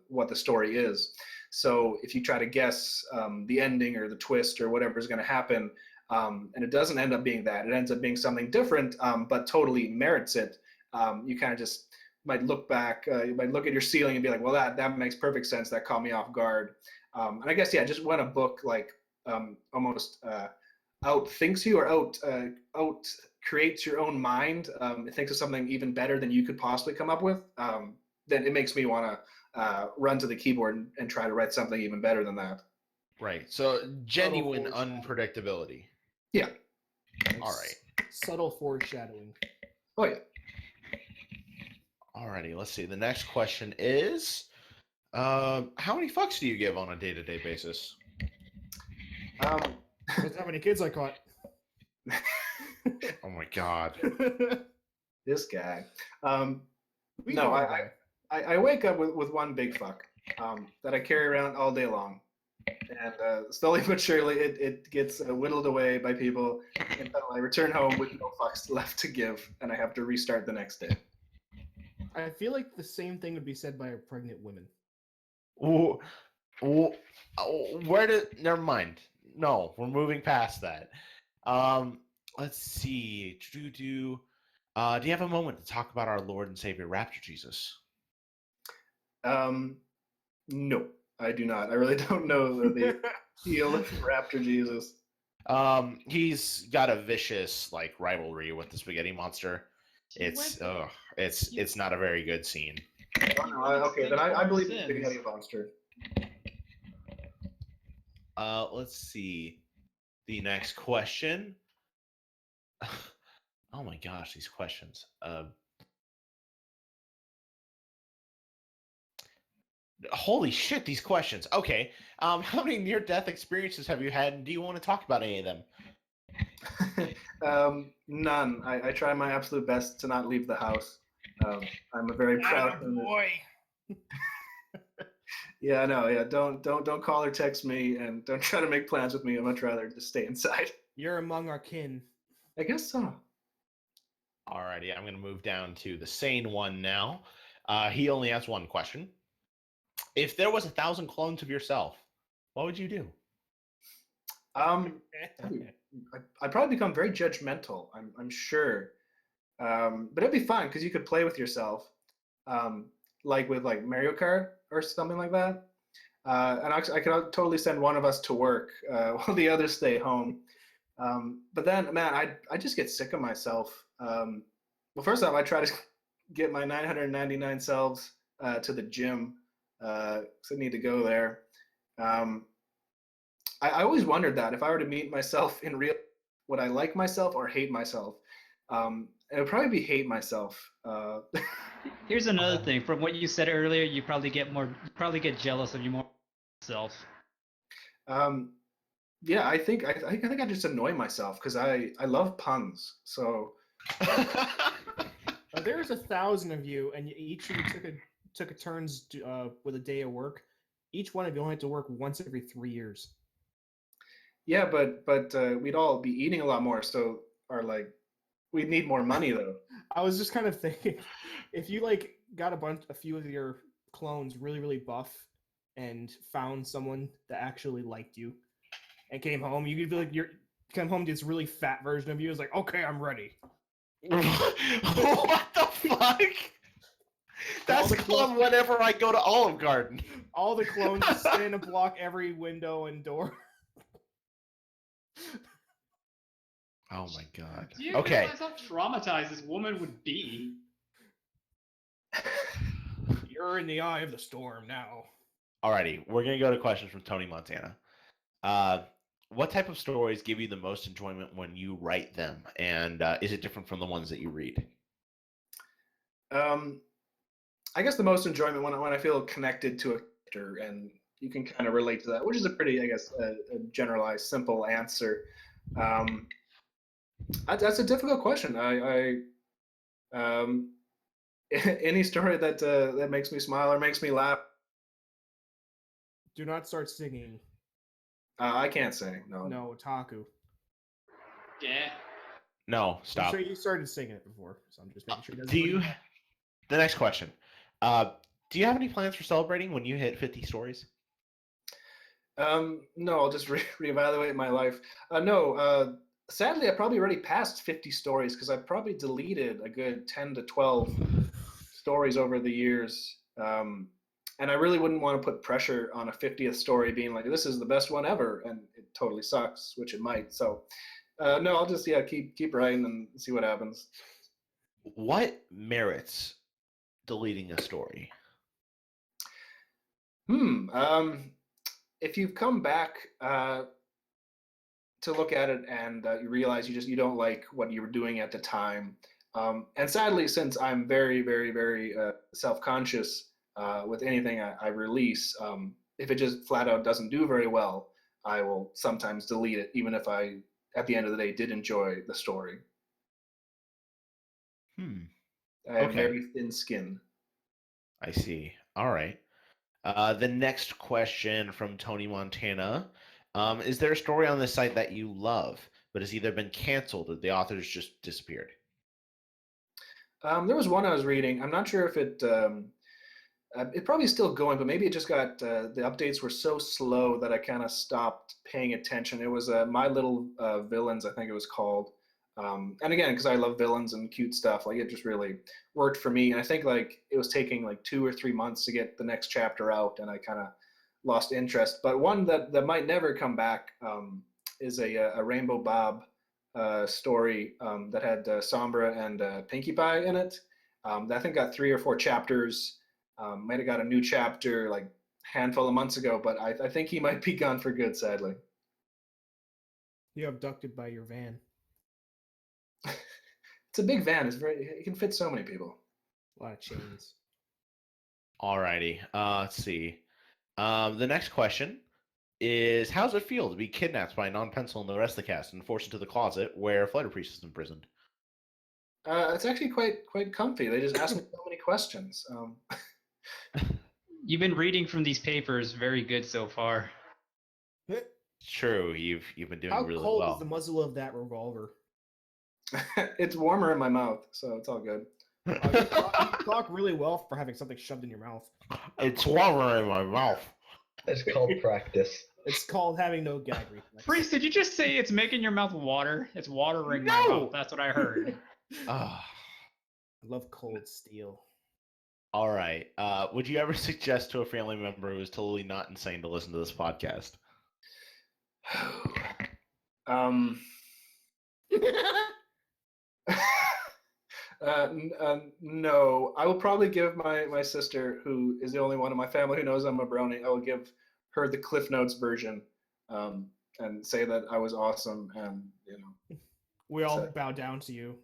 what the story is. So if you try to guess the ending or the twist or whatever is going to happen, and it doesn't end up being that, it ends up being something different, but totally merits it, you kind of just might look back, you might look at your ceiling and be like, well, that makes perfect sense. That caught me off guard. And I guess, yeah, just when a book like almost outthinks you or out creates your own mind, it thinks of something even better than you could possibly come up with, then it makes me want to run to the keyboard and try to write something even better than that. Right. So genuine unpredictability. Yeah. All right. Subtle foreshadowing. Oh, yeah. Alrighty, let's see. The next question is, how many fucks do you give on a day-to-day basis? That's how many kids I caught. Oh my god. This guy. We No, know that guy. I wake up with one big fuck that I carry around all day long. And slowly but surely it gets whittled away by people until I return home with no fucks left to give, and I have to restart the next day. I feel like the same thing would be said by pregnant women. Ooh, never mind. No, we're moving past that. Let's see. Do you have a moment to talk about our Lord and Savior Raptor Jesus? No, I do not. I really don't know the deal of Raptor Jesus. He's got a vicious rivalry with the spaghetti monster. It's not a very good scene. Oh, no, okay, then I believe it's the spaghetti monster. Let's see. The next question. Oh my gosh, these questions. Holy shit, these questions. Okay. How many near-death experiences have you had, and do you want to talk about any of them? None. I try my absolute best to not leave the house. I'm a very proud boy. Yeah, no, yeah. Don't call or text me, and don't try to make plans with me. I'd much rather just stay inside. You're among our kin. I guess so. Alrighty, I'm going to move down to the sane one now. He only has one question. If there was 1,000 clones of yourself, what would you do? I'd probably become very judgmental. I'm sure, but it'd be fun because you could play with yourself, like with Mario Kart or something like that. And I could totally send one of us to work while the others stay home. But then, man, I just get sick of myself. Well, first off, I try to get my 999 selves to the gym because I need to go there. I always wondered that if I were to meet myself in real, would I like myself or hate myself? It would probably be hate myself. Here's another thing. From what you said earlier, you probably get jealous of you more self. Yeah, I think I just annoy myself because I love puns. So There's 1,000 of you, and each of you took a turns with a day of work. Each one of you only had to work once every 3 years. yeah, but we'd all be eating a lot more. So we'd need more money though. I was just kind of thinking, if you got a few of your clones really, really buff, and found someone that actually liked you, and came home, you could be like, come home to this really fat version of you. It's like, okay, I'm ready. What the fuck? That's called whenever I go to Olive Garden. All the clones stand and block every window and door. Oh my god. Do you Okay. realize how traumatized this woman would be? You're in the eye of the storm now. Alrighty, we're gonna go to questions from Tony Montana. What type of stories give you the most enjoyment when you write them, and is it different from the ones that you read? I guess the most enjoyment when I feel connected to a character and you can kind of relate to that, which is a pretty, I guess, a generalized, simple answer. That's a difficult question. Any story that makes me smile or makes me laugh. Do not start singing. I can't sing. No. No, Taku. Yeah. No, stop. So you started singing it before, so I'm just making sure. Do you? The next question. Do you have any plans for celebrating when you hit 50 stories? No, I'll just reevaluate my life. No, sadly, I probably already passed 50 stories because I probably deleted a good 10 to 12 stories over the years. And I really wouldn't want to put pressure on a 50th story being like, this is the best one ever, and it totally sucks, which it might. So, no, I'll just keep writing and see what happens. What merits deleting a story? If you've come back to look at it and you realize you don't like what you were doing at the time, and sadly, since I'm very, very, very self-conscious with anything I release, if it just flat out doesn't do very well, I will sometimes delete it, even if I, at the end of the day, did enjoy the story. I have very thin skin. I see. All right. The next question from Tony Montana. Is there a story on this site that you love, but has either been canceled or the authors just disappeared? There was one I was reading. I'm not sure if it probably is still going, but maybe it just got, the updates were so slow that I kind of stopped paying attention. It was My Little Villains, I think it was called. And again, because I love villains and cute stuff, like it just really worked for me. And I think like it was taking like 2 or 3 months to get the next chapter out, and I kind of lost interest. But one that might never come back is a Rainbow Bob story that had Sombra and Pinkie Pie in it. That I think got 3 or 4 chapters. Might have got a new chapter like a handful of months ago, but I think he might be gone for good, sadly. You're abducted by your van. It's a big van. It can fit so many people. A lot of chains. Alrighty. Let's see. The next question is: how does it feel to be kidnapped by Non-Pencil and the rest of the cast and forced into the closet where Flighter Priest is imprisoned? It's actually quite comfy. They just ask me so many questions. You've been reading from these papers. Very good so far. True. You've been doing How really cold well. is the muzzle of that revolver? It's warmer in my mouth, so it's all good. You talk really well for having something shoved in your mouth. It's warmer in my mouth. It's called practice. It's called having no gag reflex. Priest, did you just say it's making your mouth water? It's watering my mouth. That's what I heard. Ah. I love cold steel. All right. Would you ever suggest to a family member who is totally not insane to listen to this podcast? No, I will probably give my sister, who is the only one in my family who knows I'm a brony, I will give her the Cliff Notes version, and say that I was awesome, and we all bow down to you.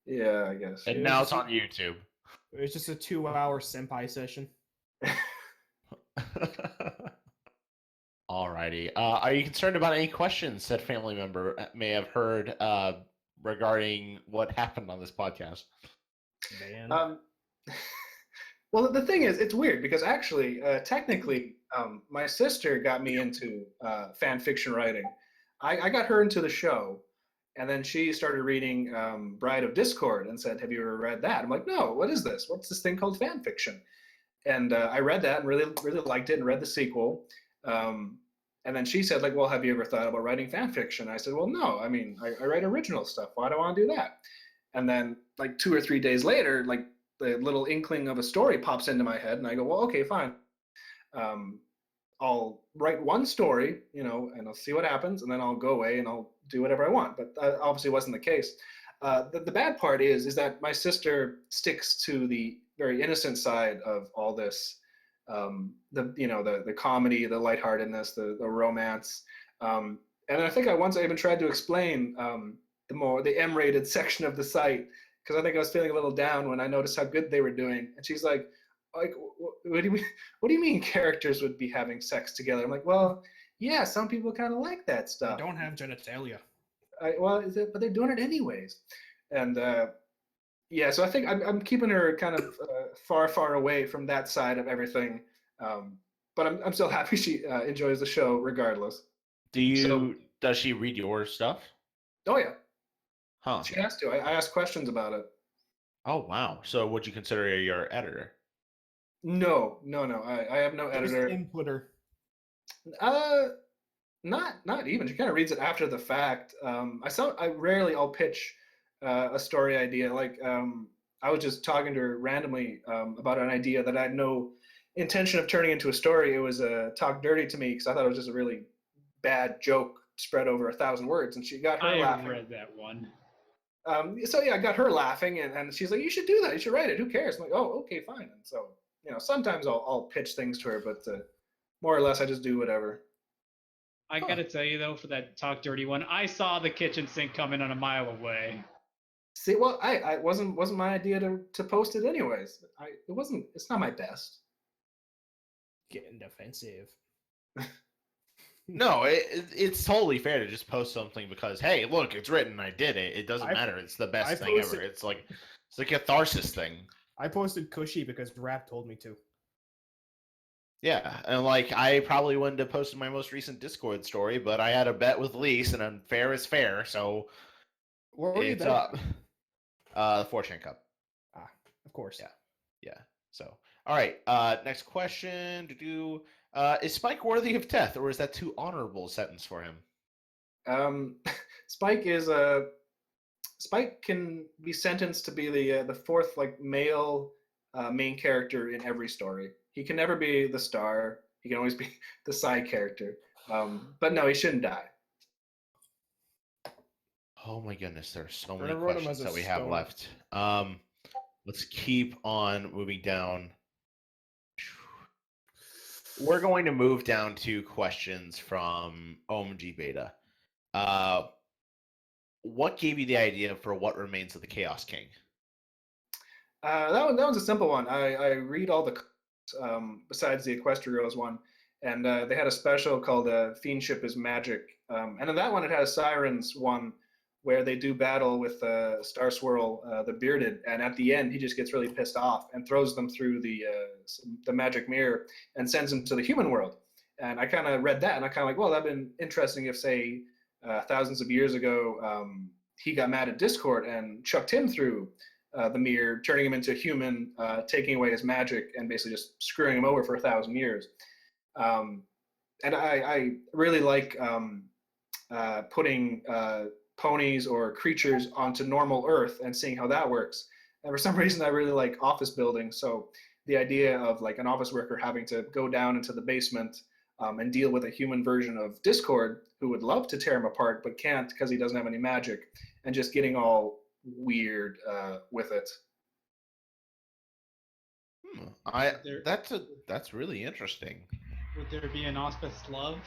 Yeah, I guess. And now it's on YouTube. It's just a 2-hour senpai session. Alrighty. Are you concerned about any questions said family member may have heard regarding what happened on this podcast? Man. Well, the thing is, it's weird because actually, technically, my sister got me into fan fiction writing. I got her into the show, and then she started reading Bride of Discord and said, "Have you ever read that?" I'm like, "No, what is this? What's this thing called fan fiction?" And I read that and really liked it and read the sequel. And then she said, like, "Well, have you ever thought about writing fan fiction?" I said, "Well, no. I mean, I write original stuff. Why do I want to do that?" And then, like 2 or 3 days later, like the little inkling of a story pops into my head, and I go, "Well, okay, fine. I'll write one story, and I'll see what happens, and then I'll go away and I'll do whatever I want." But that obviously wasn't the case. The bad part is that my sister sticks to the very innocent side of all this. The comedy, the lightheartedness, the romance, and I think I even tried to explain the M-rated section of the site, because I think I was feeling a little down when I noticed how good they were doing, and she's like, like, what do you mean? What do you mean characters would be having sex together? I'm like, well, yeah, some people kind of like that They stuff. don't have genitalia. But they're doing it anyways. And yeah, so I think I'm keeping her kind of far away from that side of everything. But I'm still happy she enjoys the show regardless. Does she read your stuff? Oh yeah, Huh. she has to. I ask questions about it. Oh wow. So would you consider her your editor? No. I have no Just editor. inputter. Not even. She kind of reads it after the fact. I'll pitch a story idea. Like I was just talking to her randomly about an idea that I had no intention of turning into a story. It was talk dirty to me because I thought it was just a really bad joke spread over 1,000 words, and she got her I laughing. read that one. So yeah, I got her laughing, and she's like, "You should do that. You should write it. Who cares?" I'm like, "Oh, okay, fine." And so sometimes I'll pitch things to her, but more or less I just do whatever. I gotta tell you though, for that talk dirty one, I saw the kitchen sink coming on a mile away. See, well, I wasn't my idea to post it anyways. It's not my best. Getting defensive. No, it's totally fair to just post something because hey, look, it's written. I did it. It doesn't matter. It's the best thing ever. It's a catharsis thing. I posted Cushy because Rap told me to. Yeah, and like I probably wouldn't have posted my most recent Discord story, but I had a bet with Lise, and fair is fair, so Where were you it's betting? up. The 4chan Cup. Ah, of course. Yeah. So, all right. Next question. Is Spike worthy of death, or is that too honorable a sentence for him? Spike can be sentenced to be the fourth male main character in every story. He can never be the star. He can always be the side character. But no, he shouldn't die. Oh my goodness, there are so We're many gonna run him questions as a that we have stone. left. Let's keep on moving down. We're going to move down to questions from OMG Beta. What gave you the idea for What Remains of the Chaos King? That one's a simple one. I read all the besides the Equestrios one, and they had a special called Fiendship is Magic. And in that one, it has Sirens one where they do battle with Star Swirl, the Bearded, and at the end, he just gets really pissed off and throws them through the magic mirror and sends them to the human world. And I kind of read that, and I kind of like, well, that'd been interesting if, say, thousands of years ago, he got mad at Discord and chucked him through the mirror, turning him into a human, taking away his magic, and basically just screwing him over for 1,000 years. And I really like putting ponies or creatures onto normal Earth and seeing how that works. And for some reason, I really like office buildings. So the idea of like an office worker having to go down into the basement and deal with a human version of Discord who would love to tear him apart but can't because he doesn't have any magic, and just getting all weird with it. That's really interesting. Would there be an auspice love?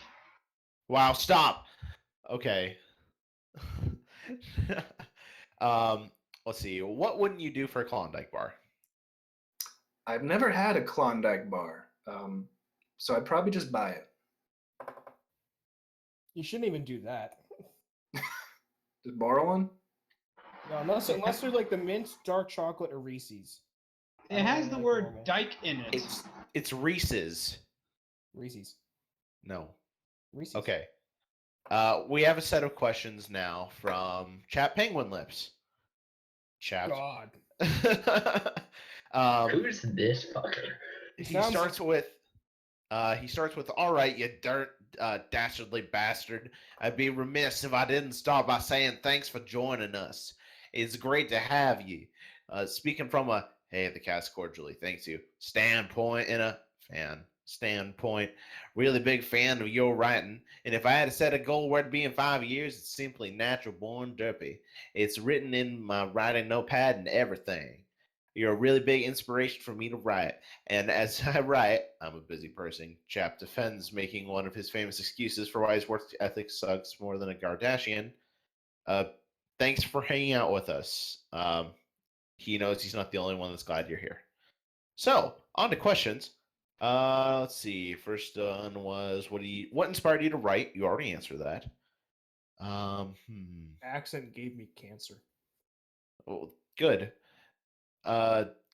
Wow, stop. Okay. Let's see. What wouldn't you do for a Klondike bar? I've never had a Klondike bar, so I'd probably just buy it. You shouldn't even do that. Just borrow one? No, unless they're like the mint, dark chocolate, or Reese's. It has the word dyke in it. It's Reese's. Reese's. No. Reese's. Okay. We have a set of questions now from Chat Penguin Lips. Chat. God. Who's this fucker? He starts with, all right, you dastardly bastard. I'd be remiss if I didn't start by saying thanks for joining us. It's great to have you. Speaking from a, hey, the cast cordially thanks you, standpoint, really big fan of your writing, and if I had to set a goal where to be in 5 years, it's simply NaturalBornDerpy. It's written in my writing notepad and everything. You're a really big inspiration for me to write, and as I write, I'm a busy person. Chap defends making one of his famous excuses for why his work ethic sucks more than a Kardashian. Thanks for hanging out with us. He knows he's not the only one that's glad you're here. So, On to questions. Let's see. First one was what inspired you to write? You already answered that. Accent gave me cancer. Oh, good.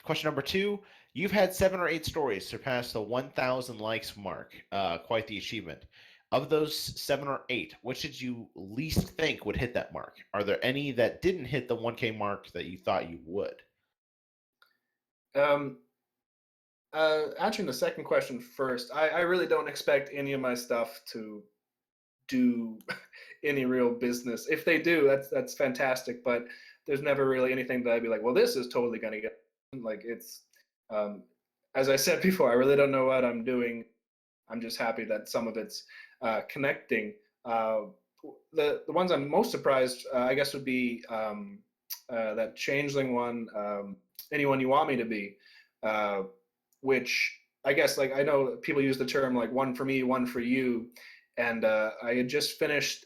Question number 2. You've had 7 or 8 stories surpass the 1,000 likes mark. Quite the achievement. Of those 7 or 8, which did you least think would hit that mark? Are there any that didn't hit the 1K mark that you thought you would? Answering the second question first, I really don't expect any of my stuff to do any real business. If they do, that's fantastic. But there's never really anything that I'd be like, well, this is totally gonna get like it's. As I said before, I really don't know what I'm doing. I'm just happy that some of it's connecting. The ones I'm most surprised, I guess, would be that changeling one, anyone you want me to be, which I guess like I know people use the term like one for me, one for you, and I had just finished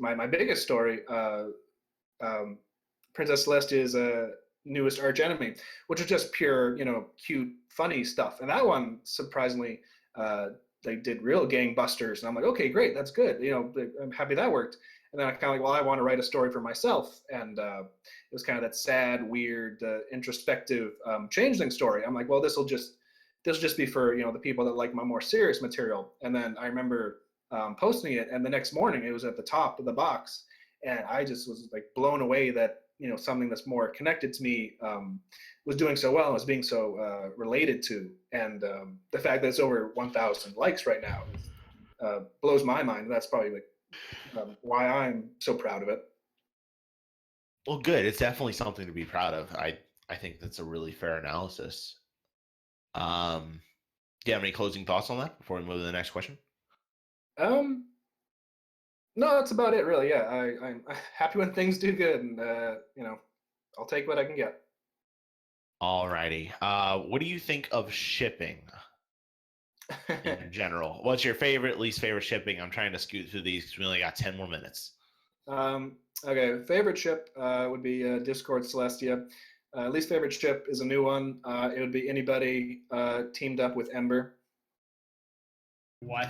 my biggest story, Princess Celestia's newest arch enemy, which was just pure, cute, funny stuff. And that one, surprisingly, they did real gangbusters. And I'm like, okay, great, that's good. I'm happy that worked. And then I kind of like, well, I want to write a story for myself. And it was kind of that sad, weird, introspective changeling story. I'm like, well, this will just be for, the people that like my more serious material. And then I remember posting it, and the next morning it was at the top of the box. And I just was like blown away that, something that's more connected to me was doing so well and was being so related to. And the fact that it's over 1,000 likes right now blows my mind. That's probably like why I'm so proud of it. Well, good. It's definitely something to be proud of. I think that's a really fair analysis. Do you have any closing thoughts on that before we move to the next question? No, that's about it, really. Yeah, I'm happy when things do good, and I'll take what I can get. Alrighty. What do you think of shipping in general? What's your favorite, least favorite shipping? I'm trying to scoot through these because we only got 10 more minutes. Okay, favorite ship would be Discord Celestia. Least favorite ship is a new one. It would be anybody teamed up with Ember. What?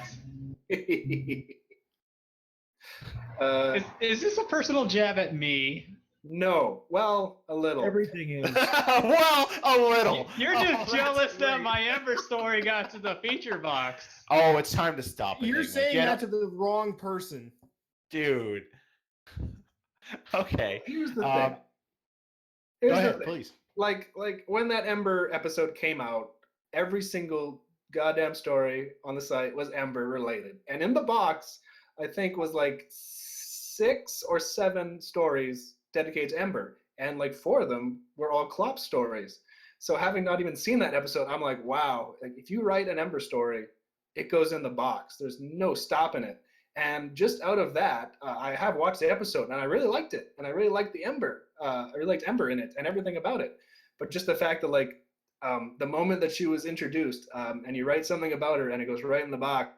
Is Is this a personal jab at me? No. Well, a little. Everything is. Well, a little. You're Oh, just jealous that's that great. my Ember story got to the feature box. Oh, it's time to stop it. You're Enigma. saying Get that up- to the wrong person. Dude. Okay. Here's the thing. Go Here's the ahead, thing. please. Like when that Ember episode came out, every single goddamn story on the site was Ember related. And in the box, I think was like 6 or 7 stories dedicated to Ember. And like 4 of them were all Klopp stories. So having not even seen that episode, I'm like, wow, like if you write an Ember story, it goes in the box. There's no stopping it. And just out of that, I have watched the episode and I really liked it. And I really liked the Ember. I really liked Ember in it and everything about it. But just the fact that like the moment that she was introduced and you write something about her and it goes right in the box,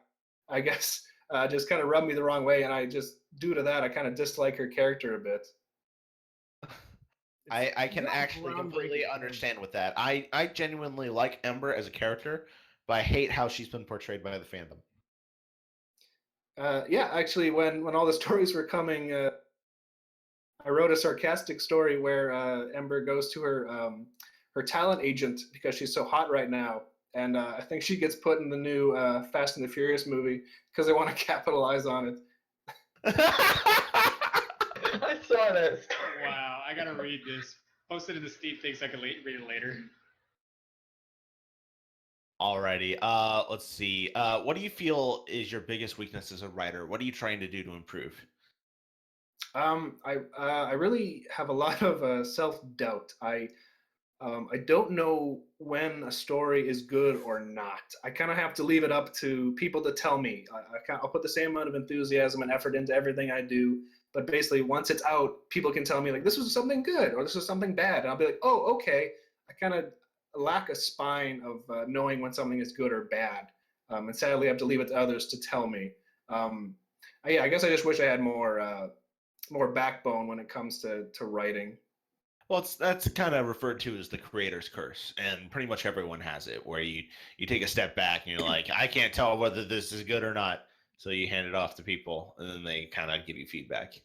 I guess just kind of rubbed me the wrong way. And I just, due to that, I kind of dislike her character a bit. I can not actually completely groundbreaking. understand with that. I genuinely like Ember as a character, but I hate how she's been portrayed by the fandom. Yeah, actually, when all the stories were coming, I wrote a sarcastic story where Ember goes to her talent agent because she's so hot right now, and I think she gets put in the new Fast and the Furious movie because they want to capitalize on it. I saw that story. Wow, I gotta read this. Post it in the Steve Thinks I can read it later. Alrighty. Let's see. What do you feel is your biggest weakness as a writer? What are you trying to do to improve? I really have a lot of self-doubt. I don't know when a story is good or not. I kind of have to leave it up to people to tell me. I'll put the same amount of enthusiasm and effort into everything I do, but basically once it's out, people can tell me like this was something good or this was something bad, and I'll be like, oh, okay. I kind of lack a spine of knowing when something is good or bad, and sadly I have to leave it to others to tell me. Yeah, I guess I just wish I had more backbone when it comes to writing. Well, that's kind of referred to as the creator's curse, and pretty much everyone has it, where you take a step back and you're like, I can't tell whether this is good or not, so you hand it off to people, and then they kind of give you feedback.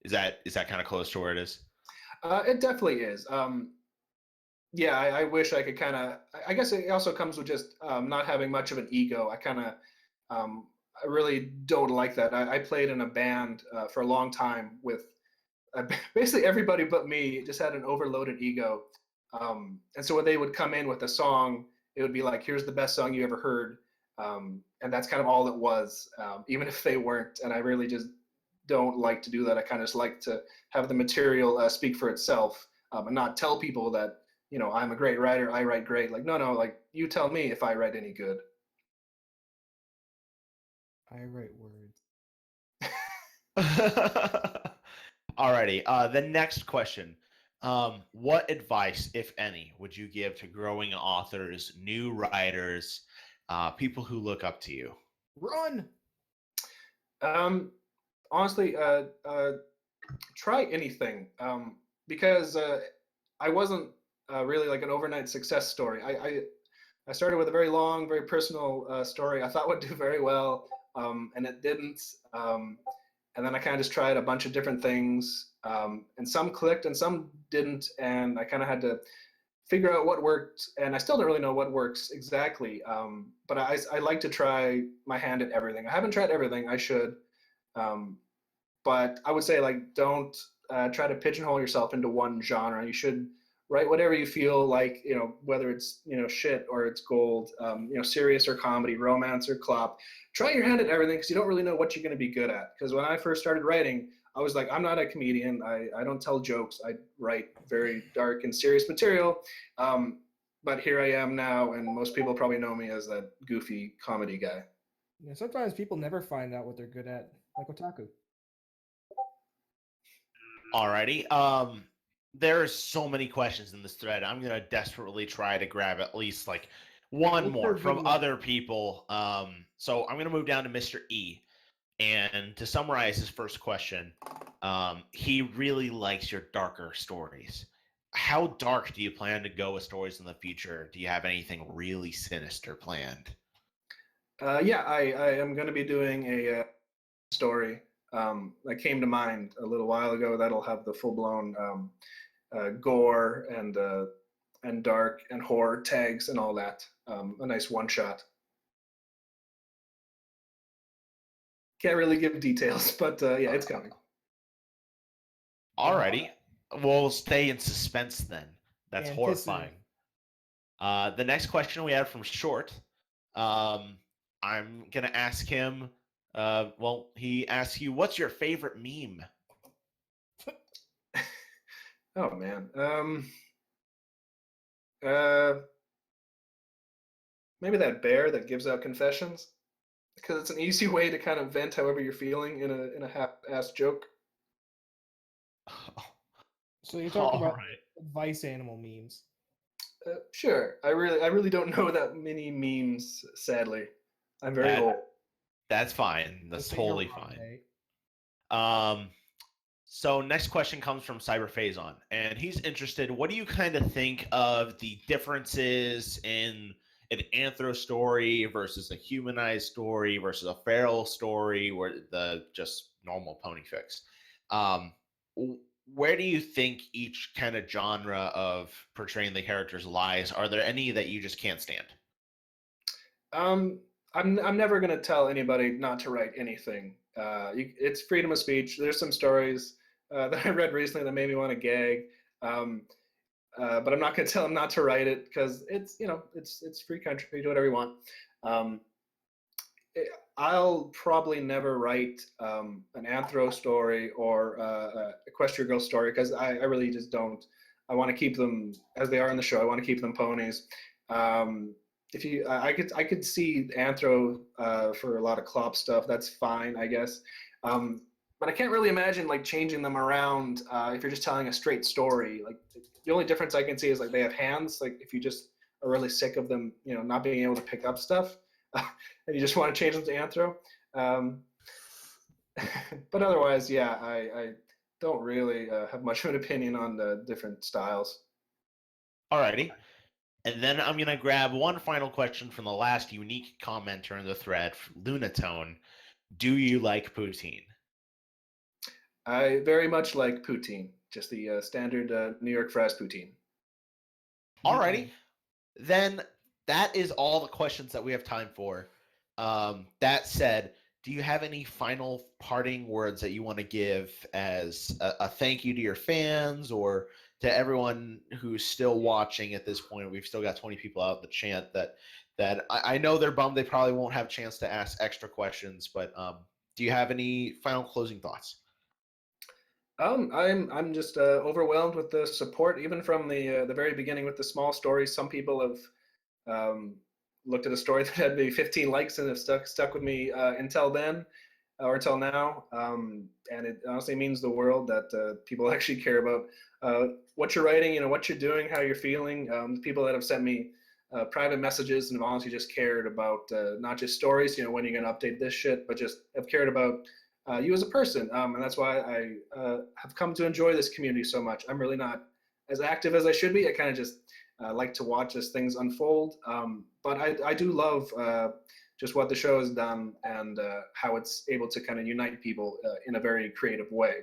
Is that kind of close to where it is? It definitely is. Yeah, I wish I could kind of. I guess it also comes with just not having much of an ego. I really don't like that. I played in a band for a long time with basically everybody but me. Just had an overloaded ego, and so when they would come in with a song, it would be like, "Here's the best song you ever heard," and that's kind of all it was, even if they weren't. And I really just don't like to do that. I kind of just like to have the material speak for itself, and not tell people that I'm a great writer. I write great. Like no, like you tell me if I write any good. I write words. Alrighty. The next question. What advice, if any, would you give to growing authors, new writers, people who look up to you? Run. Honestly, try anything, because I wasn't really like an overnight success story. I started with a very long, very personal story I thought would do very well, and it didn't. And then I kind of just tried a bunch of different things, and some clicked and some didn't. And I kind of had to figure out what worked, and I still don't really know what works exactly. But I like to try my hand at everything. I haven't tried everything. I should. But I would say, like, don't try to pigeonhole yourself into one genre. You should write whatever you feel like, whether it's shit or it's gold, serious or comedy, romance or clop. Try your hand at everything, because you don't really know what you're going to be good at. Because when I first started writing, I was like, I'm not a comedian. I don't tell jokes. I write very dark and serious material. But here I am now, and most people probably know me as that goofy comedy guy. Yeah, sometimes people never find out what they're good at, like otaku. Alrighty. There's so many questions in this thread. I'm gonna desperately try to grab at least like one What's more your from good other people. So I'm gonna move down to Mr. E. And to summarize his first question, he really likes your darker stories. How dark do you plan to go with stories in the future? Do you have anything really sinister planned? Yeah, I am going to be doing a story that came to mind a little while ago. That'll have the full-blown gore and dark and horror tags and all that. A nice one-shot. Can't really give details, but yeah, it's coming. Alrighty. We'll stay in suspense then. That's Anticipate. horrifying. The next question we have from Short. I'm gonna ask him. Well, he asks you, "What's your favorite meme?" Oh man. Maybe that bear that gives out confessions, because it's an easy way to kind of vent however you're feeling in a half-assed joke. So you're talking about Alright. advice animal memes. Sure. I really don't know that many memes. Sadly, I'm very That- old. That's fine. That's Just say you're totally wrong, fine. eh? So next question comes from Cyberphazon, and he's interested. What do you kind of think of the differences in an anthro story versus a humanized story versus a feral story, where the just normal pony fix? Where do you think each kind of genre of portraying the characters lies? Are there any that you just can't stand? I'm never gonna tell anybody not to write anything. It's freedom of speech. There's some stories that I read recently that made me want to gag, but I'm not gonna tell them not to write it, because it's free country. Do whatever you want. I'll probably never write an anthro story or a equestria girl story, because I really just don't. I want to keep them as they are in the show. I want to keep them ponies. I could see anthro for a lot of clop stuff. That's fine, I guess. But I can't really imagine like changing them around if you're just telling a straight story. Like the only difference I can see is like they have hands. Like if you just are really sick of them, not being able to pick up stuff, and you just want to change them to anthro. But otherwise, yeah, don't really have much of an opinion on the different styles. Alrighty. And then I'm going to grab one final question from the last unique commenter in the thread, Lunatone. Do you like poutine? I very much like poutine, just the standard New York fries poutine. Alrighty. Then that is all the questions that we have time for. That said, do you have any final parting words that you want to give as a thank you to your fans or to everyone who's still watching at this point? We've still got 20 people out in the chat that I know they're bummed they probably won't have a chance to ask extra questions, but do you have any final closing thoughts? I'm just overwhelmed with the support, even from the very beginning with the small stories. Some people have looked at a story that had maybe 15 likes and have stuck with me until then, or until now. And it honestly means the world that people actually care about what you're writing, what you're doing, how you're feeling. The people that have sent me private messages and have honestly just cared about not just stories, when you're going to update this shit, but just have cared about you as a person. And that's why I have come to enjoy this community so much. I'm really not as active as I should be. I kind of just like to watch as things unfold. But I do love just what the show has done and how it's able to kind of unite people in a very creative way.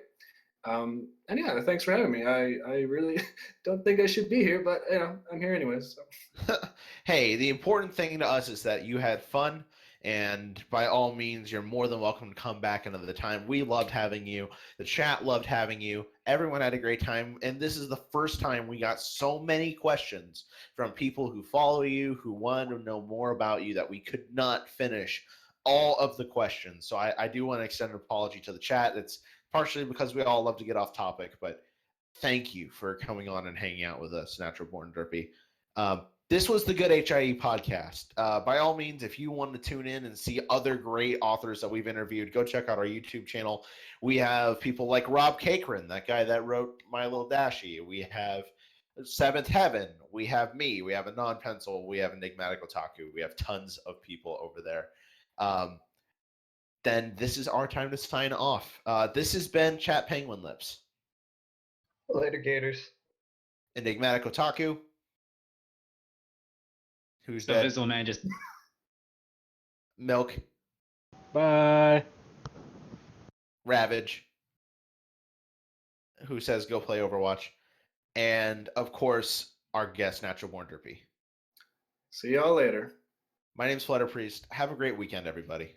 And yeah, thanks for having me. I really don't think I should be here, but I'm here anyways. So. Hey, the important thing to us is that you had fun, and by all means, you're more than welcome to come back another time. We loved having you. The chat loved having you. Everyone had a great time, and this is the first time we got so many questions from people who follow you, who want to know more about you, that we could not finish all of the questions. So I do want to extend an apology to the chat. It's partially because we all love to get off topic, but thank you for coming on and hanging out with us, Natural Born Derpy. This was the Good HIE podcast. By all means, if you want to tune in and see other great authors that we've interviewed, go check out our YouTube channel. We have people like Rob Cakrin, that guy that wrote My Little Dashie. We have Seventh Heaven. We have me. We have Anon Pencil. We have Enigmatic Otaku. We have tons of people over there. Then this is our time to sign off. This has been Chat Penguin Lips. Later, Gators. Enigmatic Otaku. Who's So dead? Visual Man just Milk. Bye. Ravage. Who says go play Overwatch. And, of course, our guest, Natural Born Derpy. See y'all later. My name's Flutter Priest. Have a great weekend, everybody.